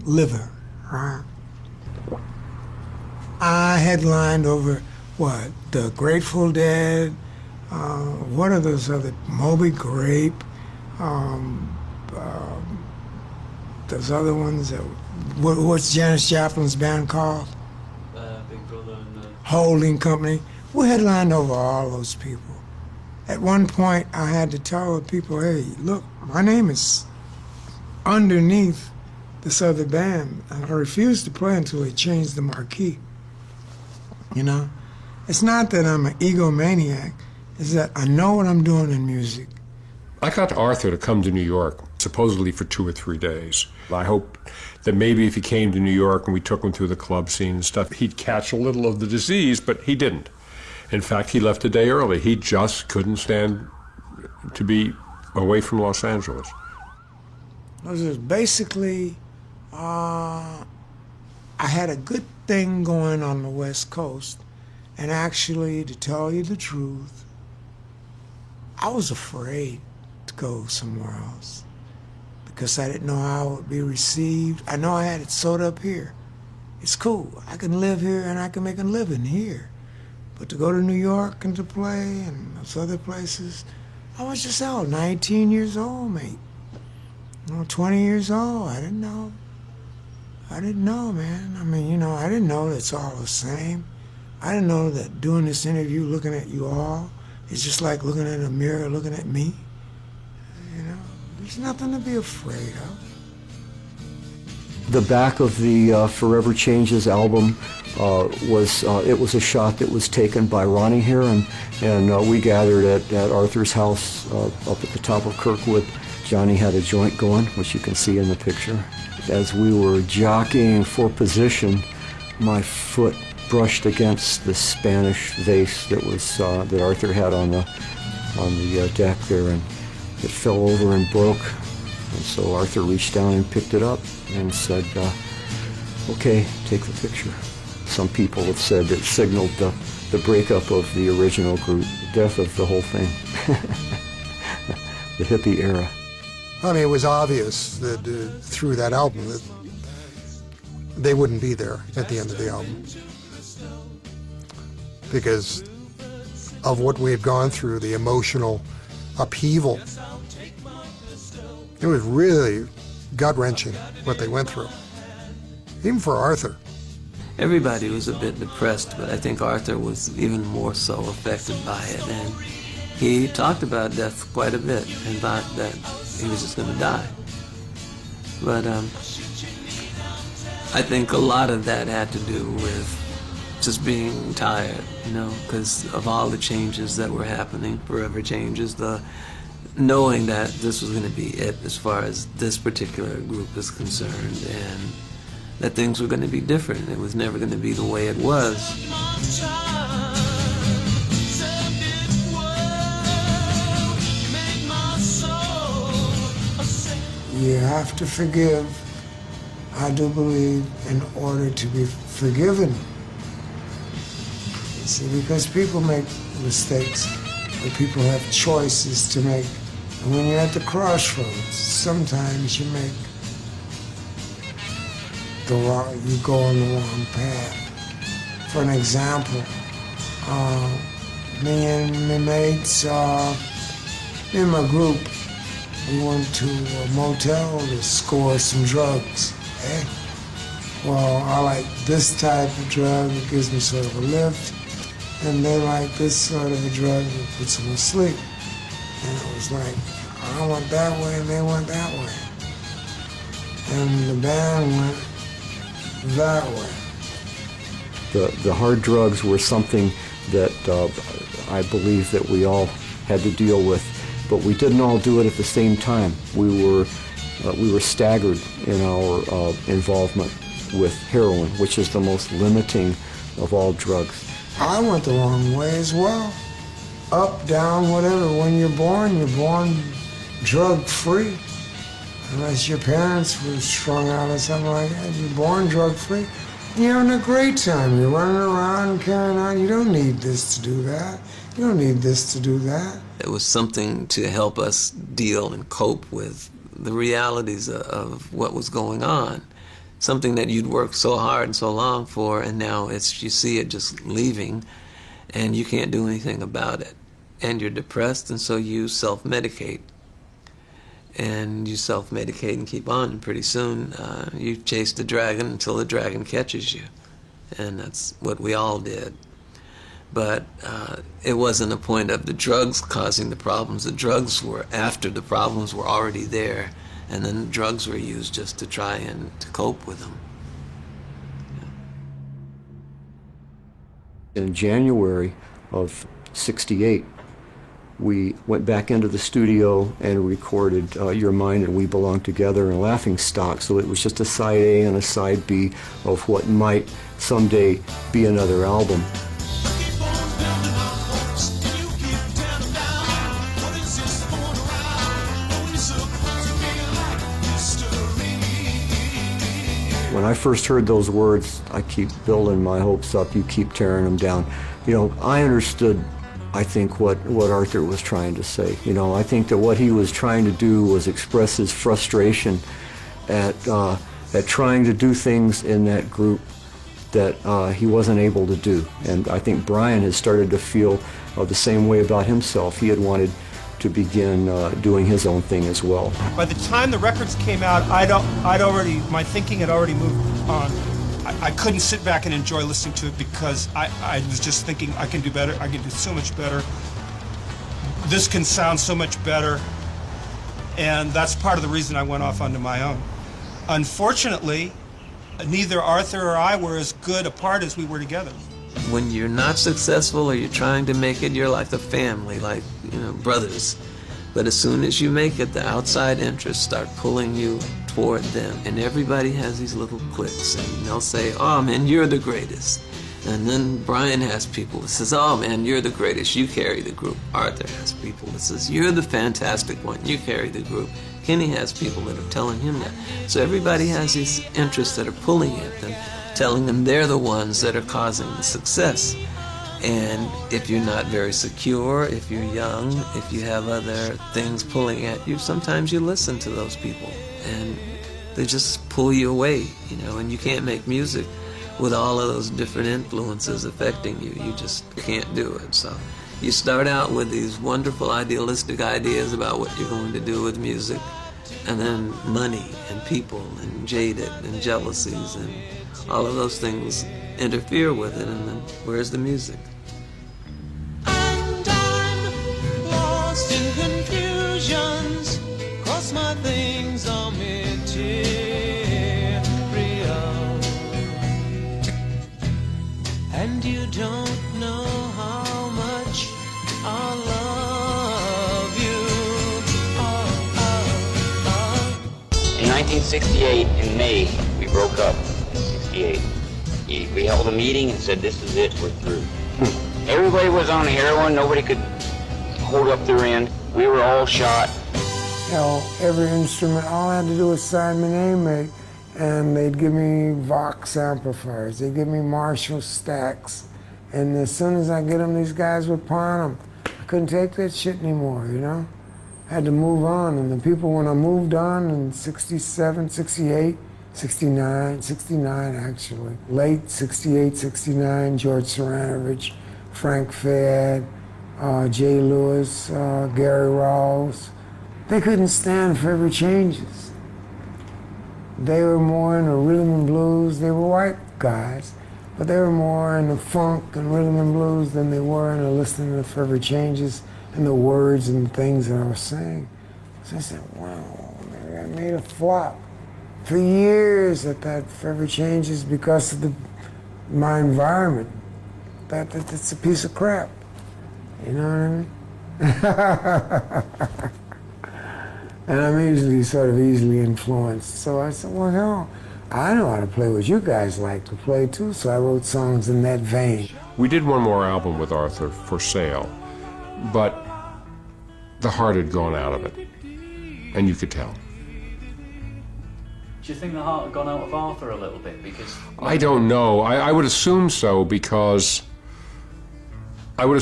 Speaker 14: liver, right? I headlined over, the Grateful Dead, what are those other, Moby Grape, those other ones, what's Janis Joplin's band called?
Speaker 12: Big Brother and
Speaker 14: Holding Company. We headlined over all those people. At one point, I had to tell the people, hey, look, my name is underneath this other band. And I refused to play until they changed the marquee. It's not that I'm an egomaniac. It's that I know what I'm doing in music.
Speaker 10: I got Arthur to come to New York, supposedly for 2 or 3 days. I hoped that maybe if he came to New York and we took him through the club scene and stuff, he'd catch a little of the disease, but he didn't. In fact, he left a day early. He just couldn't stand to be away from Los Angeles.
Speaker 14: It was basically, I
Speaker 1: I had a good thing going on the West Coast, and actually, to tell you the truth, I was afraid to go somewhere else because I didn't know how it would be received. I know I had it sewed up here. It's cool. I can live here and I can make a living here. But to go to New York and to play and those other places, I was just out, 19 years old, mate. 20 years old. I didn't know. I didn't know, man. I mean, I didn't know that it's all the same. I didn't know that doing this interview, looking at you all, is just like looking in a mirror, looking at me. There's nothing to be afraid of.
Speaker 11: The back of the Forever Changes album was a shot that was taken by Ronnie here, and we gathered at Arthur's house up at the top of Kirkwood. Johnny had a joint going, which you can see in the picture. As we were jockeying for position, my foot brushed against the Spanish vase that Arthur had on the deck there, and it fell over and broke. And so Arthur reached down and picked it up and said, "Okay, take the picture." Some people have said it signaled the breakup of the original group, the death of the whole thing, the hippie era.
Speaker 9: I mean, it was obvious that through that album that they wouldn't be there at the end of the album because of what we had gone through, the emotional upheaval. It was really gut-wrenching what they went through, even for Arthur.
Speaker 4: Everybody was a bit depressed, but I think Arthur was even more so affected by it. And he talked about death quite a bit and thought that he was just going to die. But I think a lot of that had to do with just being tired, because of all the changes that were happening, Forever Changes, knowing that this was going to be it as far as this particular group is concerned, and that things were going to be different. It was never going to be the way it was.
Speaker 1: You have to forgive, I do believe, in order to be forgiven. You see, because people make mistakes, or people have choices to make. And when you're at the crossroads, sometimes you go on the wrong path. For an example, me and my mates, me and my group, we went to a motel to score some drugs. Well, I like this type of drug, it gives me sort of a lift, and they like this sort of a drug that puts them to sleep. And it was like, I went that way and they went that way. And the band went that way.
Speaker 11: The hard drugs were something that I believe that we all had to deal with, but we didn't all do it at the same time. We were staggered in our involvement with heroin, which is the most limiting of all drugs.
Speaker 1: I went the wrong way as well. Up, down, whatever. When you're born drug-free. Unless your parents were strung out or something like that. You're born drug-free. You're having a great time. You're running around, carrying on. You don't need this to do that. You don't need this to do that.
Speaker 4: It was something to help us deal and cope with the realities of what was going on. Something that you'd worked so hard and so long for, and now you see it just leaving, and you can't do anything about it. And you're depressed, and so you self-medicate. And you self-medicate and keep on, and pretty soon you chase the dragon until the dragon catches you. And that's what we all did. But it wasn't a point of the drugs causing the problems. The drugs were after the problems were already there, and then the drugs were used just to try and to cope with them.
Speaker 11: In January of '68, we went back into the studio and recorded Your Mind and We Belong Together and Laughing Stock, so it was just a side A and a side B of what might someday be another album. When I first heard those words, I keep building my hopes up, you keep tearing them down. You know, I understood, I think, what Arthur was trying to say. You know, I think that what he was trying to do was express his frustration at trying to do things in that group that he wasn't able to do. And I think Brian has started to feel the same way about himself. He had wanted to begin doing his own thing as well.
Speaker 7: By the time the records came out, my thinking had already moved on. I couldn't sit back and enjoy listening to it because I was just thinking I can do better, I can do so much better. This can sound so much better. And that's part of the reason I went off onto my own. Unfortunately, neither Arthur or I were as good apart as we were together.
Speaker 4: When you're not successful or you're trying to make it, you're like a family, like, you know, brothers. But as soon as you make it, the outside interests start pulling you toward them. And everybody has these little cliques, and they'll say, oh man, you're the greatest. And then Brian has people that says, oh man, you're the greatest, you carry the group. Arthur has people that says, you're the fantastic one, you carry the group. Kenny has people that are telling him that. So everybody has these interests that are pulling at them, telling them they're the ones that are causing the success. And if you're not very secure, if you're young, if you have other things pulling at you, sometimes you listen to those people and they just pull you away, you know, and you can't make music with all of those different influences affecting you. You just can't do it. So you start out with these wonderful idealistic ideas about what you're going to do with music, and then money and people and jaded and jealousies and all of those things interfere with it, and then where's the music?
Speaker 6: And I'm lost in confusions, 'cause my things are material, and you don't know how much I love you.
Speaker 18: In 1968, in May, we broke up. 68. We held a meeting and said, this is it, we're through. Everybody was on heroin, nobody could hold up their end. We were all shot.
Speaker 14: You know, every instrument, all I had to do was sign my name, mate, and they'd give me Vox amplifiers, they'd give me Marshall stacks, and as soon as I get them, these guys would pawn them. I couldn't take that shit anymore, you know? I had to move on, and the people, when I moved on in 67, 68, 69 actually, late 68, 69, George Saranovich, Frank Fayad, Jay Lewis, Gary Rawls, they couldn't stand Forever Changes. They were more in the rhythm and blues. They were white guys, but they were more in the funk and rhythm and blues than they were in the listening to Forever Changes and the words and the things that I was saying. So I said, wow, maybe I made a flop. For years at that Forever Changes because of my environment. That's a piece of crap. You know what I mean? And I'm easily influenced. So I said, well, hell, I know how to play what you guys like to play too, so I wrote songs in that vein.
Speaker 10: We did one more album with Arthur, For Sale, but the heart had gone out of it, and you could tell.
Speaker 15: Do you think the heart had gone out of Arthur a little bit? Because
Speaker 10: I don't know. I would assume so because the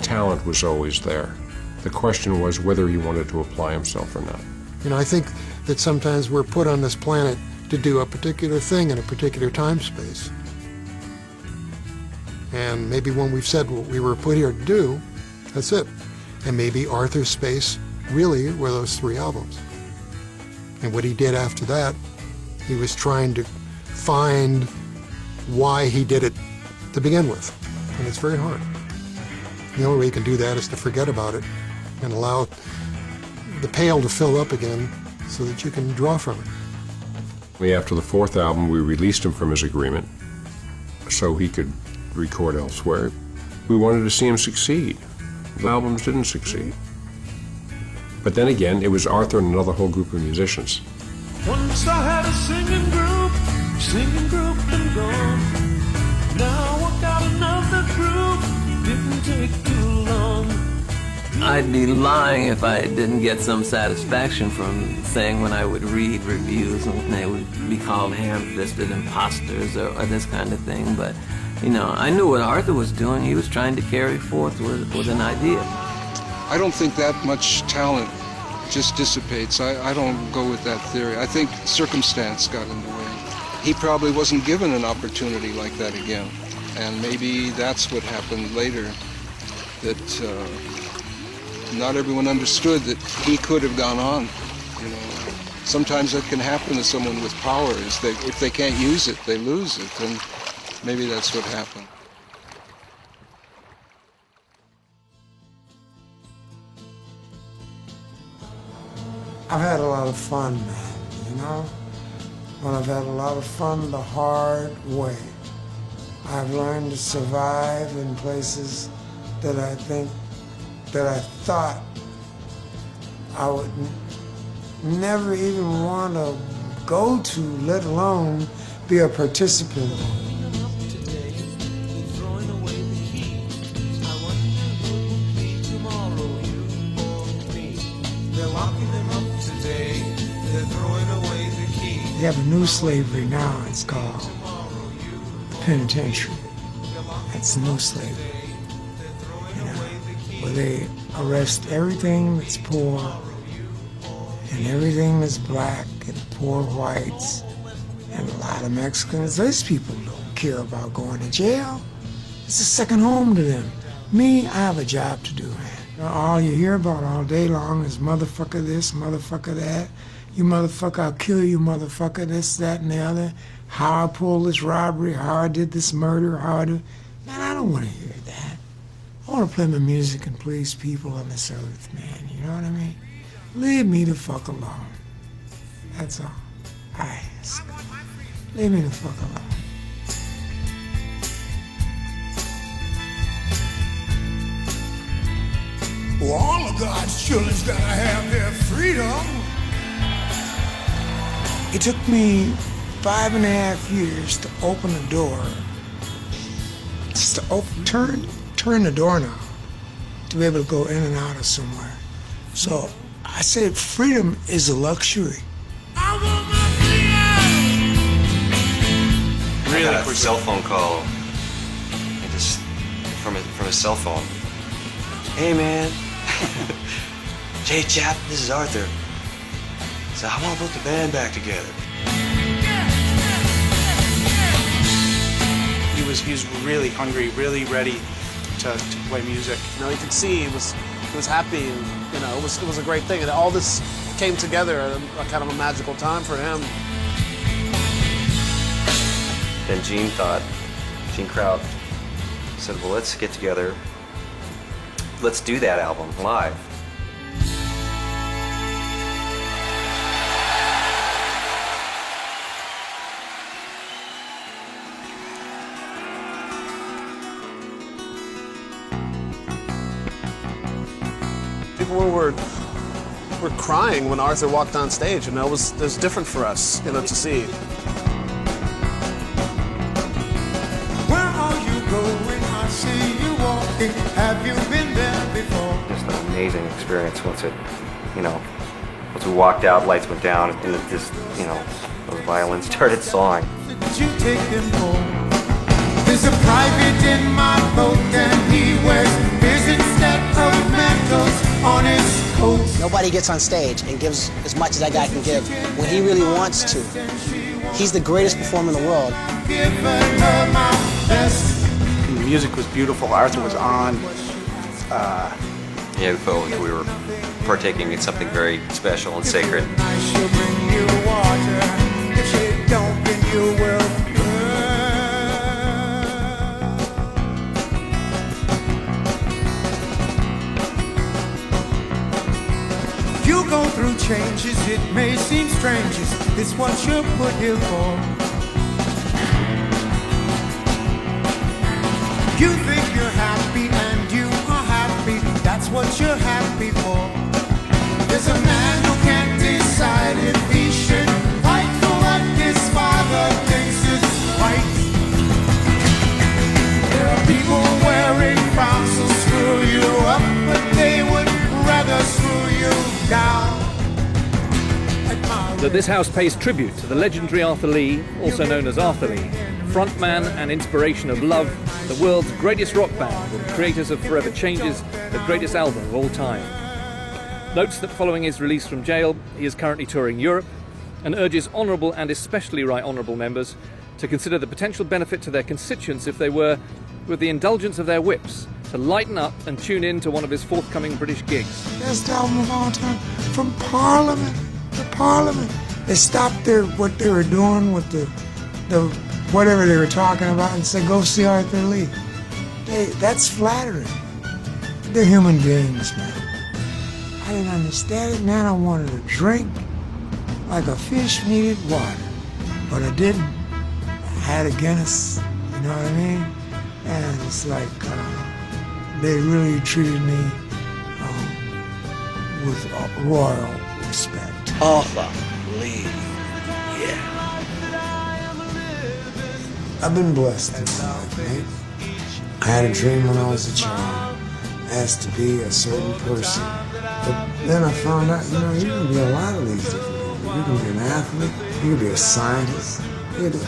Speaker 10: talent was always there. The question was whether he wanted to apply himself or not.
Speaker 9: You know, I think that sometimes we're put on this planet to do a particular thing in a particular time space. And maybe when we've said what we were put here to do, that's it. And maybe Arthur's space really were those 3 albums. And what he did after that, he was trying to find why he did it to begin with. And it's very hard. The only way you can do that is to forget about it and allow the pail to fill up again so that you can draw from it.
Speaker 10: After the 4th album, we released him from his agreement so he could record elsewhere. We wanted to see him succeed. The albums didn't succeed. But then again, it was Arthur and another whole group of musicians.
Speaker 6: Once I had a singing group and gone. Now I got another group, didn't take too long.
Speaker 4: I'd be lying if I didn't get some satisfaction from saying when I would read reviews and they would be called ham-fisted imposters or this kind of thing. But, you know, I knew what Arthur was doing. He was trying to carry forth with an idea.
Speaker 5: I don't think that much talent just dissipates. I don't go with that theory. I think circumstance got in the way. He probably wasn't given an opportunity like that again. And maybe that's what happened later, that not everyone understood that he could have gone on. You know, sometimes that can happen to someone with power. Is if they can't use it, they lose it, and maybe that's what happened.
Speaker 1: I've had a lot of fun, man, you know? But I've had a lot of fun the hard way. I've learned to survive in places that I thought I would never even want to go to, let alone be a participant. They have a new slavery now, it's called penitentiary. That's new slavery. You know, where they arrest everything that's poor and everything that's black and poor whites and a lot of Mexicans. Those people don't care about going to jail. It's a second home to them. Me, I have a job to do, man. All you hear about all day long is motherfucker this, motherfucker that. You motherfucker, I'll kill you, motherfucker, this, that, and the other. How I pulled this robbery, how I did this murder, how I do. Man, I don't want to hear that. I want to play my music and please people on this earth, man. You know what I mean? Leave me the fuck alone. That's all I ask. Leave me the fuck alone.
Speaker 6: Well, all of God's children's gotta have their freedom.
Speaker 1: It took me 5.5 years to open the door, just to turn the doorknob to be able to go in and out of somewhere. So I said freedom is a luxury.
Speaker 21: Really? I got a cell phone call, and just from a cell phone. Hey man, Jay Chap, this is Arthur. So I want to put the band back together.
Speaker 22: He was really hungry, really ready to play music. You know, you could see he was happy, and you know, it was a great thing, and all this came together at a kind of a magical time for him.
Speaker 21: Then Gene Kraut said, well, let's get together. Let's do that album live.
Speaker 22: People were crying when Arthur walked on stage, and it was different for us, you know, to see.
Speaker 6: Where are you going? I see you walking. Have you been there before?
Speaker 21: Just an amazing experience once we walked out, lights went down, and it just, you know, those violins started sawing.
Speaker 6: Did you take them home? There's a private in my boat, and he wears his instead of medals on his coat.
Speaker 23: Nobody gets on stage and gives as much as that guy can give when he really wants to. He's the greatest performer in the world.
Speaker 22: The music was beautiful. Arthur was on.
Speaker 21: Yeah, we felt like we were partaking in something very special and sacred.
Speaker 6: She'll bring you water. If she don't, then you will You go through changes, it may seem strange. It's what you're put here for. You think you're happy and you are happy. That's what you're happy for. There's a man who can't decide if he should fight for what his father thinks is right. There are people wearing crowns to screw you up, but they would
Speaker 8: this house pays tribute to the legendary Arthur Lee, also known as Arthur Lee, frontman and inspiration of Love, the world's greatest rock band and creators of Forever Changes, the greatest album of all time. Notes that following his release from jail, he is currently touring Europe and urges honourable and especially right honourable members to consider the potential benefit to their constituents if they were, with the indulgence of their whips, to lighten up and tune in to one of his forthcoming British gigs.
Speaker 1: Best album of all time, from Parliament to Parliament. They stopped what they were doing with the whatever they were talking about and said, go see Arthur Lee. That's flattering. They're human beings, man. I didn't understand it, man. I wanted to drink like a fish needed water, but I didn't. I had a Guinness, you know what I mean? And it's like they really treated me with royal respect.
Speaker 13: Arthur Lee, yeah.
Speaker 1: I've been blessed in my life, man. I had a dream when I was a child, asked to be a certain person. But then I found out, you know, you can be a lot of these different people. You can be an athlete, you can be a scientist.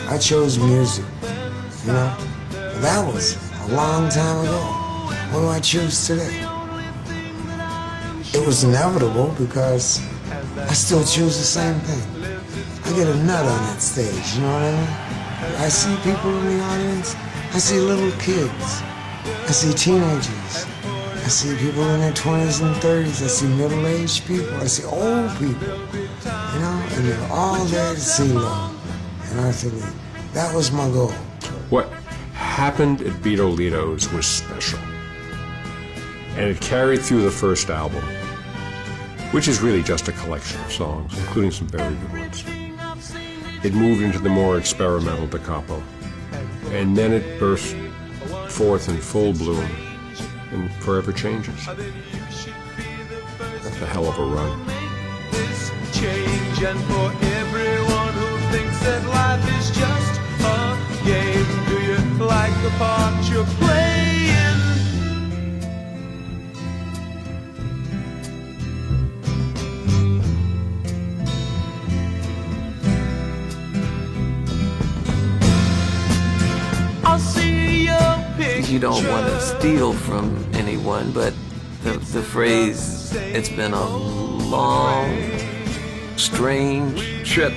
Speaker 1: I chose music, you know? That was a long time ago. What do I choose today? It was inevitable because I still choose the same thing. I get a nut on that stage, you know what I mean? I see people in the audience. I see little kids. I see teenagers. I see people in their 20s and 30s. I see middle-aged people. I see old people, you know? And they're all there to see Love and Arthur Lee. That was my goal.
Speaker 10: What happened at Beto Lito's was special. And it carried through the first album, which is really just a collection of songs, including some very good ones. It moved into the more experimental da capo. And then it burst forth in full bloom in Forever Changes. That's a hell of a run.
Speaker 6: Change, and for everyone who thinks that life is just a game, do you like the part you're playing? I'll see your picture.
Speaker 4: You don't want to steal from anyone, but the phrase, it's been a long, strange trip.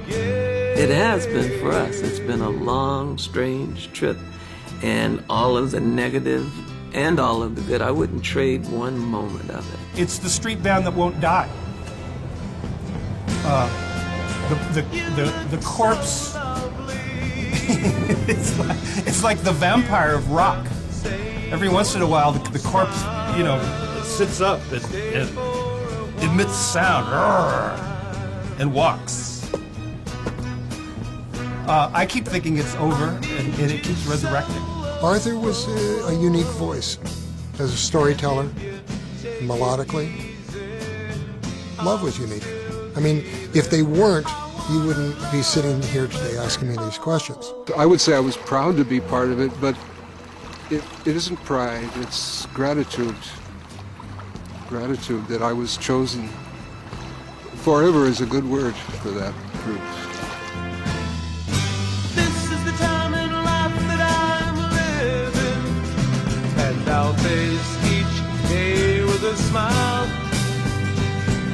Speaker 4: It has been for us. It's been a long, strange trip. And all of the negative and all of the good, I wouldn't trade one moment of it.
Speaker 7: It's the street band that won't die. The corpse. it's like the vampire of rock. Every once in a while, the corpse, you know, sits up and emits sound and walks. I keep thinking it's over, and it keeps resurrecting.
Speaker 9: Arthur was a unique voice as a storyteller, melodically. Love was unique. I mean, if they weren't, you wouldn't be sitting here today asking me these questions.
Speaker 5: I would say I was proud to be part of it, but it isn't pride, it's gratitude. Gratitude that I was chosen. Forever is a good word for that group.
Speaker 6: This is the time in life that I'm living, and I'll face each day with a smile.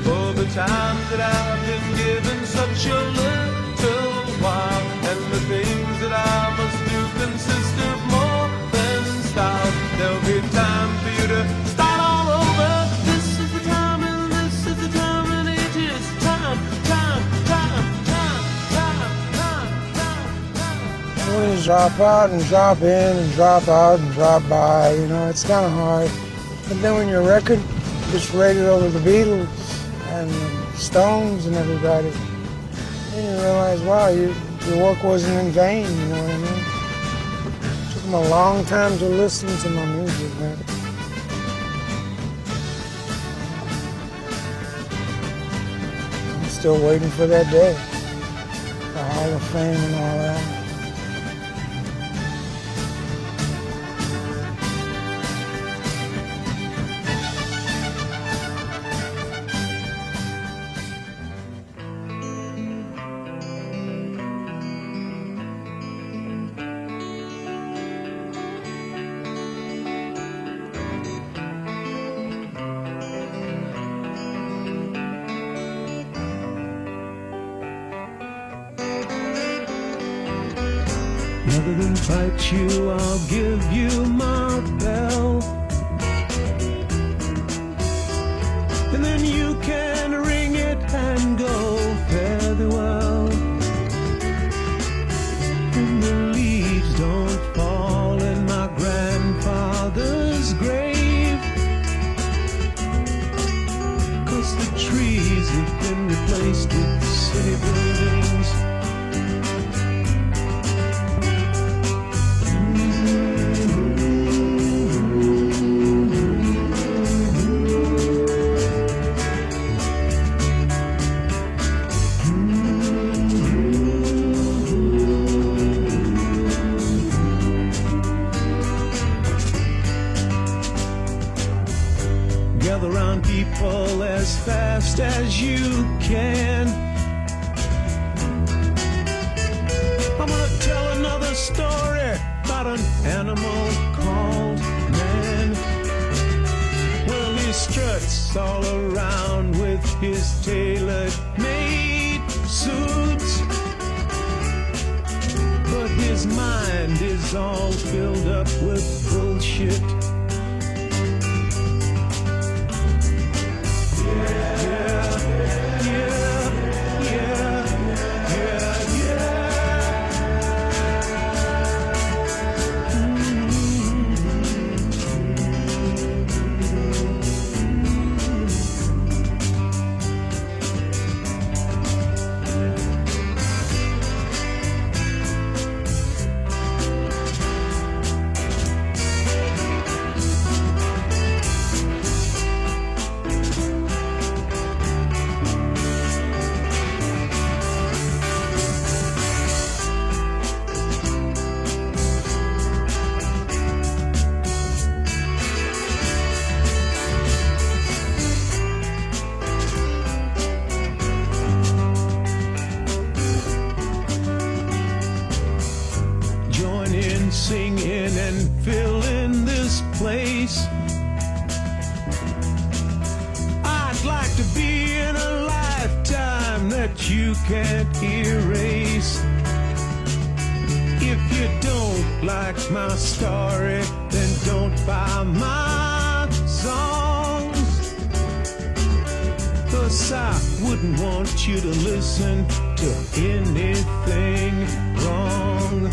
Speaker 6: For the times that I've been given such a little while, and the things that I must do consist of more than style. There'll be time for you to start all over. This is the time, and this is the time, and it is time.
Speaker 14: When you drop out and drop in and drop out and drop by, you know, it's kind of hard. But then when your record gets rated over the Beatles and the Stones and everybody, then you realize, wow, your work wasn't in vain, you know what I mean? It took them a long time to listen to my music, man. I'm still waiting for that day, the Hall of Fame and all that.
Speaker 6: Rather than fight you, I'll give you my bell. And then you can ring it and go fare thee well. And the leaves don't fall in my grandfather's grave, 'cause the trees have been replaced with city buildings. Gather round people as fast as you can. I'm gonna tell another story about an animal called man. Well, he struts all around with his tailor-made suits, but his mind is all filled up with bullshit. Singing and filling this place. I'd like to be in a lifetime that you can't erase. If you don't like my story, then don't buy my songs, 'cause I wouldn't want you to listen to anything wrong.